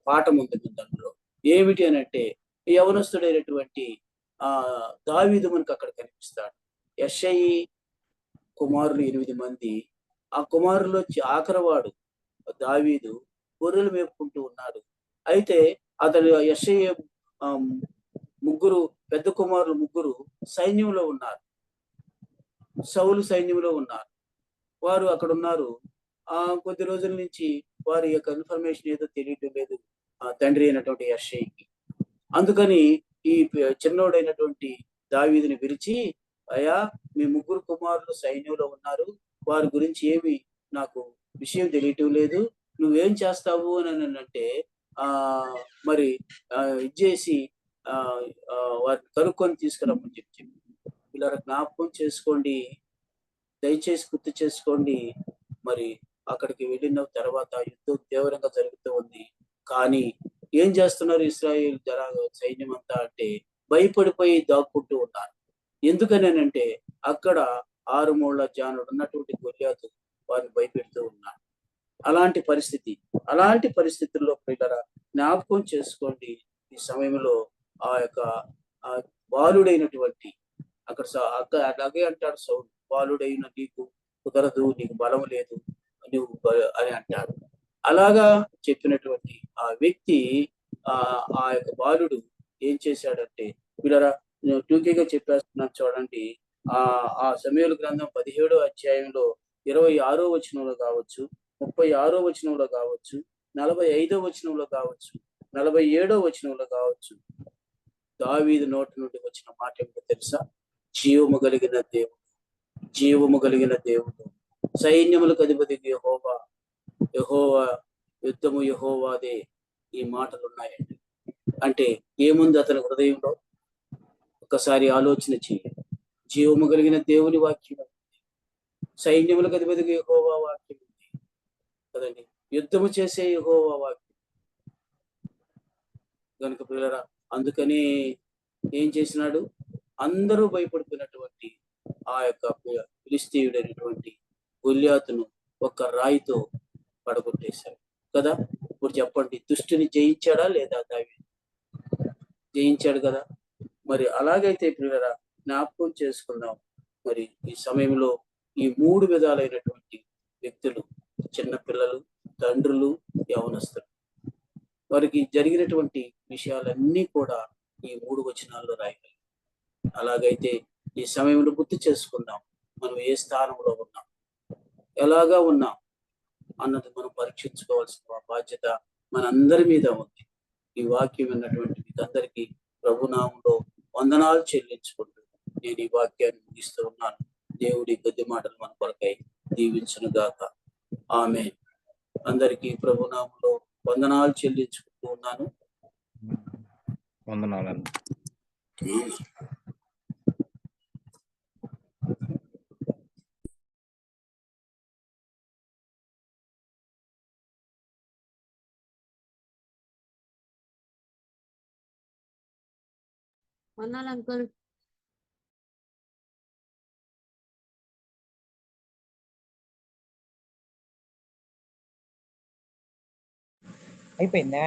పాఠం ఉంది దాంట్లో. ఏమిటి అనంటే యవనస్తుడైనటువంటి దావీదు మనకు అక్కడ కనిపిస్తాడు. యెష్షయి కుమారులు 8 మంది. ఆ కుమారుల్లో ఆఖరివాడు దావీదు గొర్రెలు మేపుకుంటూ ఉన్నాడు. అయితే అతడు యెష్షయి ముగ్గురు పెద్ద కుమారులు ముగ్గురు సైన్యంలో ఉన్నారు. సౌలు సైన్యంలో ఉన్నారు. వారు అక్కడ ఉన్నారు. కొద్ది రోజుల నుంచి వారి యొక్క ఇన్ఫర్మేషన్ ఏదో తెలియటం లేదు తండ్రి అయినటువంటి యెష్షయికి. అందుకని ఈ చిన్నోడైనటువంటి దావీదుని పిలిచి, అయ్యా, మీ ముగ్గురు కుమారులు సైన్యంలో ఉన్నారు, వారి గురించి ఏమి నాకు విషయం తెలియటం లేదు, నువ్వేం చేస్తావు అని అంటే మరి ఇది చేసి వారిని కనుక్కొని తీసుకురమ్మని చెప్పి ఇలా జ్ఞాపకం చేసుకోండి, దయచేసి గుర్తు చేసుకోండి. మరి అక్కడికి వెళ్ళిన తర్వాత యుద్ధం తీవ్రంగా జరుగుతూ ఉంది. కానీ ఏం చేస్తున్నారు ఇశ్రాయేల్ సైన్యం అంతా అంటే భయపడిపోయి దాక్కుంటూ ఉన్నారు. ఎందుకనేనంటే అక్కడ 6 మూళ్ళ జానుడు ఉన్నటువంటి గొల్యాతు వారిని భయపెడుతూ ఉన్నాడు. అలాంటి పరిస్థితుల్లో పిల్లరా జ్ఞాపకం చేసుకోండి. ఈ సమయంలో ఆ యొక్క బాలుడైనటువంటి అక్కడ అలాగే అంటాడు సౌలు, బాలుడైన నీకు కుదరదు, నీకు బలం లేదు నువ్వు అని అంటాడు. అలాగా చెప్పినటువంటి ఆ వ్యక్తి ఆ యొక్క బాలుడు ఏం చేశాడంటే, వీళ్ళరా టూకీగా చెప్పేస్తున్నాను చూడండి. ఆ సమూయేలు గ్రంథం 17వ అధ్యాయంలో 26వ వచనంలో కావచ్చు, 36వ వచనంలో కావచ్చు, 45వ వచనంలో కావచ్చు, 47వ వచనంలో కావచ్చు, దావీదు నోటి నుండి వచ్చిన మాట ఏమిటో తెలుసా? జీవము కలిగిన దేవుడు, సైన్యములకు అధిపతి యెహోవా, యుద్ధము యెహోవాదే. ఈ మాటలు ఉన్నాయండి. అంటే ఏముంది అతని హృదయంలో? ఒకసారి ఆలోచన చేయండి. జీవము కలిగిన దేవుని వాక్యం ఉంది, సైన్యములకు అధిపతి యెహోవా వాక్యం ఉంది కదండి, యుద్ధము చేసే యెహోవా వాక్యం కనుక పిల్లరా. అందుకని ఏం చేసినాడు? అందరూ భయపడిపోయినటువంటి ఆ యొక్క ఫిలిష్తీయుడైనటువంటి గొల్యాతును ఒక్క రాయితో పడగొట్టేశాడు కదా. ఇప్పుడు చెప్పండి, దుష్టుని జయించాడా లేదా? దావీదు జయించాడు కదా. మరి అలాగైతే పిల్లరా జ్ఞాపకం చేసుకుందాం. మరి ఈ సమయంలో ఈ 3 విధాలైనటువంటి వ్యక్తులు, చిన్న పిల్లలు, తండ్రులు, యవనస్తులు, వారికి జరిగినటువంటి విషయాలన్నీ కూడా ఈ 3 వచనాల్లో రాయగలిగాం. అలాగైతే ఈ సమయంలో గుర్తు చేసుకుందాం, మనం ఏ స్థానంలో ఉన్నాం, ఎలాగా ఉన్నాం అన్నది మనం పరీక్షించుకోవాల్సిన బాధ్యత మనందరి మీద ఉంది. ఈ వాక్యం విన్నటువంటి మీకందరికీ ప్రభునామంలో వందనాలు చెల్లించుకుంటూ నేను ఈ వాక్యాన్ని ముగిస్తూ ఉన్నాను. దేవుడి కొద్ది మాటలు మన కొరకై దీవించును గాక. ఆమేన్. అందరికీ ప్రభునామంలో వందనాలు చెల్లించుకుంటూ ఉన్నాను. వందనాలండి. వందనాలు అంకుల్. అయిపోయిందా?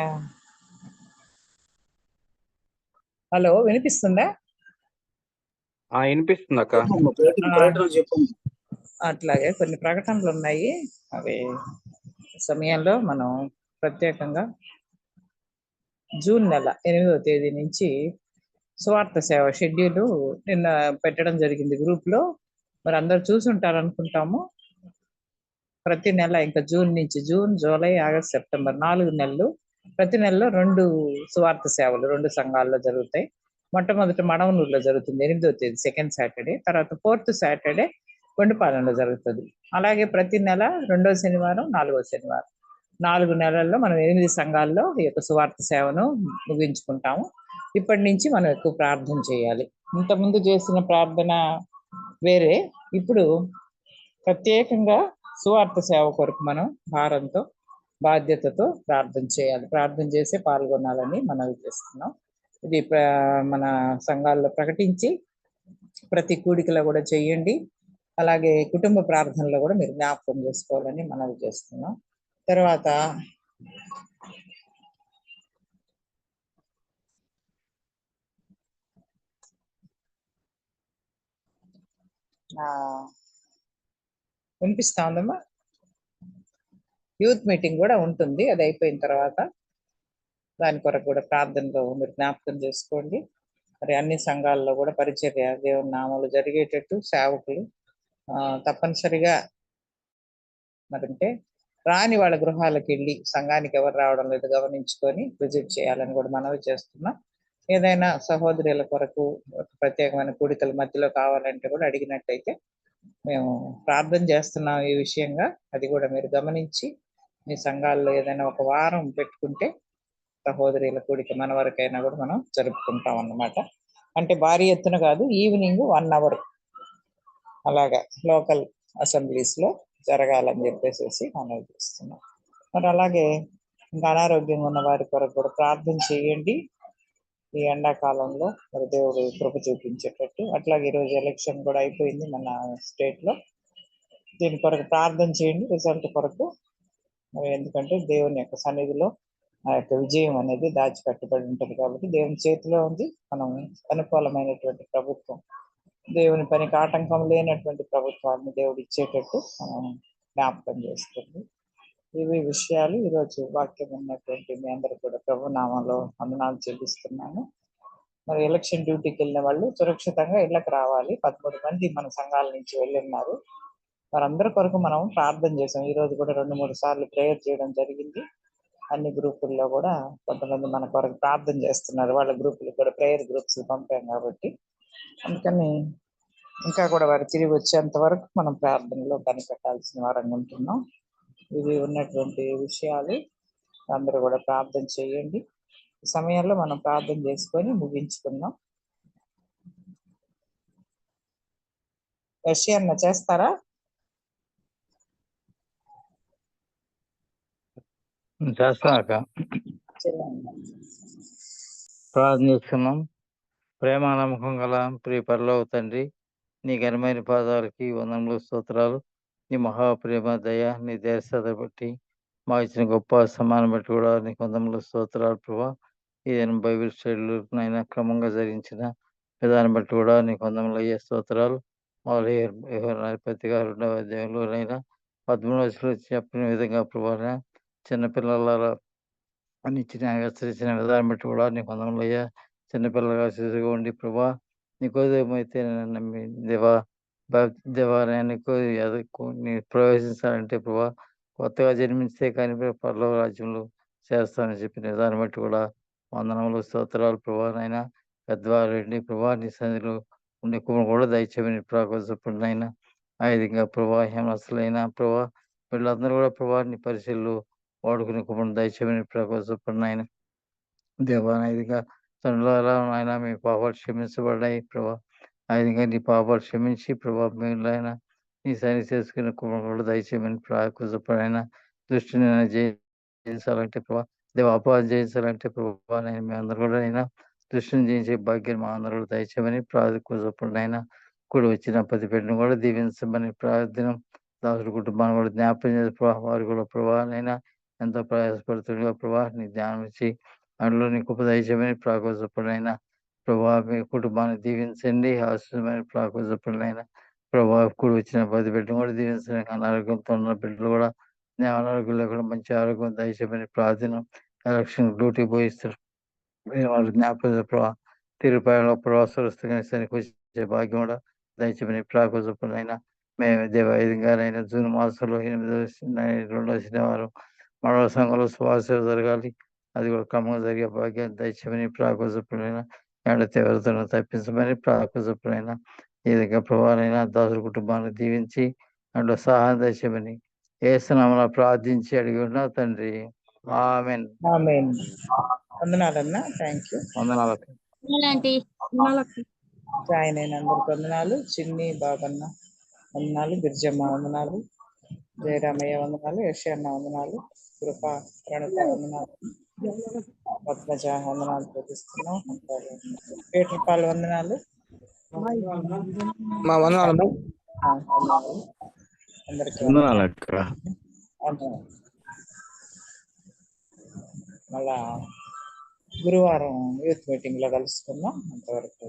హలో, వినిపిస్తుందా? వినిపిస్తుంది అక్క. చెప్పమ్మా, ప్రకటన చెప్పమ్మా. అట్లాగే కొన్ని ప్రకటనలు ఉన్నాయి. అవి సమయంలో మనం ప్రత్యేకంగా జూన్ నెల 8వ తేదీ నుంచి సువార్త సేవ షెడ్యూల్ నిన్న పెట్టడం జరిగింది గ్రూప్లో. మరి అందరు చూసుంటారు అనుకుంటాము. ప్రతి నెల ఇంకా జూన్ నుంచి జూలై, ఆగస్ట్, సెప్టెంబర్ 4 నెలలు ప్రతి నెలలో 2 సువార్త సేవలు 2 సంఘాల్లో జరుగుతాయి. మొట్టమొదటి మడవనూరులో జరుగుతుంది 8వ తేదీ సెకండ్ సాటర్డే. తర్వాత 4th సాటర్డే కొండపాలెంలో జరుగుతుంది. అలాగే ప్రతి నెల 2వ శనివారం, 4వ శనివారం 4 నెలల్లో మనం 8 సంఘాల్లో ఈ యొక్క సువార్త సేవను ముగించుకుంటాము. ఇప్పటి నుంచి మనం ఎక్కువ ప్రార్థన చేయాలి. ఇంతకుముందు చేసిన ప్రార్థన వేరే, ఇప్పుడు ప్రత్యేకంగా సువార్త సేవ కొరకు మనం భారంతో, బాధ్యతతో ప్రార్థన చేయాలి. ప్రార్థన చేసి పాల్గొనాలని మనవి చేస్తున్నాం. ఇది మన సంఘాల్లో ప్రకటించి ప్రతి కూడికలో కూడా చేయండి. అలాగే కుటుంబ ప్రార్థనలో కూడా మీరు జ్ఞాపకం చేసుకోవాలని మనవి చేస్తున్నాం. తర్వాత వినిపిస్తా ఉందమ్మా. యూత్ మీటింగ్ కూడా ఉంటుంది. అది అయిపోయిన తర్వాత దాని కొరకు కూడా ప్రార్థనలో మీరు జ్ఞాపకం చేసుకోండి. మరి అన్ని సంఘాల్లో కూడా పరిచర్య దేవుని నామములో జరిగేటట్టు సేవకులు తప్పనిసరిగా మరంటే రాని వాళ్ళ గృహాలకు వెళ్ళి సంఘానికి ఎవరు రావడం లేదు గమనించుకొని విజిట్ చేయాలని కూడా మనవి చేస్తున్నాం. ఏదైనా సహోదరుల కొరకు ప్రత్యేకమైన కూడికల మధ్యలో కావాలంటే కూడా అడిగినట్టయితే మేము ప్రార్థన చేస్తున్నాం ఈ విషయంగా. అది కూడా మీరు గమనించి మీ సంఘాల్లో ఏదైనా ఒక వారం పెట్టుకుంటే సహోదరుల కూడిక మన వరకైనా కూడా మనం జరుపుకుంటాం అన్నమాట. అంటే భారీ ఎత్తున కాదు, ఈవినింగ్ 1 hour అలాగా లోకల్ అసెంబ్లీస్లో జరగాలని చెప్పేసి మనం చేస్తున్నాం. మరి అలాగే ఇంకా అనారోగ్యంగా ఉన్న వారి కొరకు కూడా ప్రార్థన చేయండి. ఈ ఎండాకాలంలో మరి దేవుడు కృప చూపించేటట్టు. అట్లాగే ఈరోజు ఎలక్షన్ కూడా అయిపోయింది మన స్టేట్లో. దీని కొరకు ప్రార్థన చేయండి, రిజల్ట్ కొరకు. ఎందుకంటే దేవుని యొక్క సన్నిధిలో ఆ యొక్క విజయం అనేది దాచిపెట్టబడి ఉంటుంది కాబట్టి దేవుని చేతిలో ఉంది. మనం అనుకూలమైనటువంటి ప్రభుత్వం, దేవుని పనికి ఆటంకం లేనటువంటి ప్రభుత్వాన్ని దేవుడు ఇచ్చేటట్టు మనం జ్ఞాపకం చేస్తుంది. ఇవి విషయాలు ఈరోజు వాక్యం ఉన్నటువంటి మీ అందరూ కూడా ప్రభు నామంలో వందనాలు చెల్లిస్తున్నాను. మరి ఎలక్షన్ డ్యూటీకి వెళ్ళిన వాళ్ళు సురక్షితంగా ఇళ్ళకి రావాలి. 13 మంది మన సంఘాల నుంచి వెళ్ళున్నారు. వారందరి కొరకు మనం ప్రార్థన చేసాం. ఈరోజు కూడా 2-3 సార్లు ప్రేయర్ చేయడం జరిగింది. అన్ని గ్రూపుల్లో కూడా కొంతమంది మన కొరకు ప్రార్థన చేస్తున్నారు. వాళ్ళ గ్రూపులకు కూడా ప్రేయర్ గ్రూప్స్ పంపాం కాబట్టి అందుకని ఇంకా కూడా వారు తిరిగి వచ్చేంత వరకు మనం ప్రార్థనలో కనిపెట్టాల్సిన వారంగా ఉంటున్నాం. ఇవి ఉన్నటువంటి విషయాలు. అందరూ కూడా ప్రార్థన చేయండి. ఈ సమయంలో మనం ప్రార్థన చేసుకొని ముగించుకుందాం. రష్యన్న చేస్తారా? చేస్తాక ప్రార్థన చేస్తున్నాం. ప్రేమ నమ్మకం గల ప్రియ పరలోక తండ్రి, నీ ఘనమైన పాదాలకి వందనములు, స్తోత్రాలు. నీ మహాప్రేమ దయ, నీ దయసత బట్టి మా ఇచ్చిన గొప్ప సమానం బట్టి కూడా నీకు వందనములు, స్తోత్రాలు ప్రభా. ఏదైనా బైబిల్ స్టడీలైనా క్రమంగా జరిగించిన విధానం బట్టి కూడా నీకు వందనములు అయ్యే స్తోత్రాలు. ప్రతిగా 2వ అధ్యాయంలోనైనా 13వ చెప్పిన విధంగా ప్రభా, చిన్నపిల్లల అని హెచ్చరించిన విధానం బట్టి కూడా నీకు వందనములు అయ్యా. చిన్నపిల్లలుగా శిశుగా ఉండి ప్రభా, నీకు అయితే నమ్మి దేవా నీ ప్రవేశించాలంటే ప్రభా కొత్తగా జన్మించే కానీ పరలోక రాజ్యంలో చేస్తానని చెప్పిన విధానం బట్టి కూడా వందనములు, స్తోత్రాలు ప్రభా. నాయన పెద్దవారండి ప్రభా, నీ సన్నిధిలో ఉండే కుమారు కూడా దయచేయమని ప్రాకోసపడిన అయినా ఆ విధంగా ప్రభా హేమస్తులైన ప్రభా వీళ్ళందరూ కూడా ప్రభా నీ పరిశీలనలు వాడుకునే కుమారుని దయచేయమని ప్రాకోసపడిన ఆయన దేవానాయుధిగా తండ్రులారా ఆయన మీ పాపాలు క్షమించబడ్డాయి ప్రభా. ఆ విధంగా నీ పాపాలు క్షమించి ప్రభా మీరైనా నీ సైని చేసుకునే కుమారుడు దయచేయమని ప్రాకుజపడైనా దృష్టిని జయించాలంటే ప్రభా, దేవ అపవాదం జయించాలంటే ప్రభా నేను మీ అందరూ కూడా అయినా దృష్టిని జయించే భాగ్యం మా అందరూ దయచేయమని ప్రార్థన కూడి వచ్చిన ప్రతి బిడ్డను కూడా దీవించమని ప్రార్థన దాసుడు కుటుంబాన్ని కూడా జ్ఞాపకం చేసే ప్రభావ వారు కూడా ప్రభావనైనా ఎంతో ప్రయాసపడుతుండగా ప్రభావ నీ ధ్యానం ఇచ్చి అందులో నీ కృప దయచేయమని ప్రాకోసపడినైనా ప్రభావ మీ కుటుంబాన్ని దీవించండి ఆశ్రమైన ప్రాకోసపడినైనా ప్రభావ కూడి వచ్చిన ప్రతి బిడ్డను కూడా దీవించండి అనారోగ్యంతో ఉన్న బిడ్డలు కూడా అనారోగ్యం లేకుండా మంచి ఆరోగ్యం దయచేయమని ప్రార్థన ఎలక్షన్ డ్యూటీ పోయిస్తారు వారి జ్ఞాపక ప్రభావ తిరుపతిలో ప్రవాసస్తునికి వచ్చే భాగ్యం కూడా దయచేమని ప్రాకోజపునైనా మేము దేవాయుధంగానైనా జూన్ మాసంలో 2వ శనివారం మరో సంఘంలో సువాస జరగాలి. అది కూడా క్రమంగా జరిగే భాగ్యాన్ని దయచేమని ప్రాకోజపునైనా ఎండ తీవ్రతను తప్పించమని ప్రాకోజపునైనా ఈ విధంగా ప్రభావైనా దాసుల కుటుంబాన్ని దీవించి అండ్ సహాయం దయచేమని ఏసునామమున ప్రార్థించి అడిగి ఉన్నా తండ్రి. ఆమేన్. ఆమేన్. వందనాలన్నా. Thank you. వందనాలు. జాయిన్ అయిన అందరికి వందనాలు. చిన్ని బాబన్న వందనాలు. బిర్జమ్మ వందనాలు. జయరామయ్య వందనాలు. యశన్న వందనాలు. కృప ప్రణత వందనాలు. పద్మజ వందనాలు ప్రతిస్తున్నాం. పేటపాల్ వందనాలు. మా వందనాలు. వందనాలు అందరికీ వందనాలు. మళ్ళా గురువారం యూత్ మీటింగ్ లో కలుసుకుందాం. అంతవరకు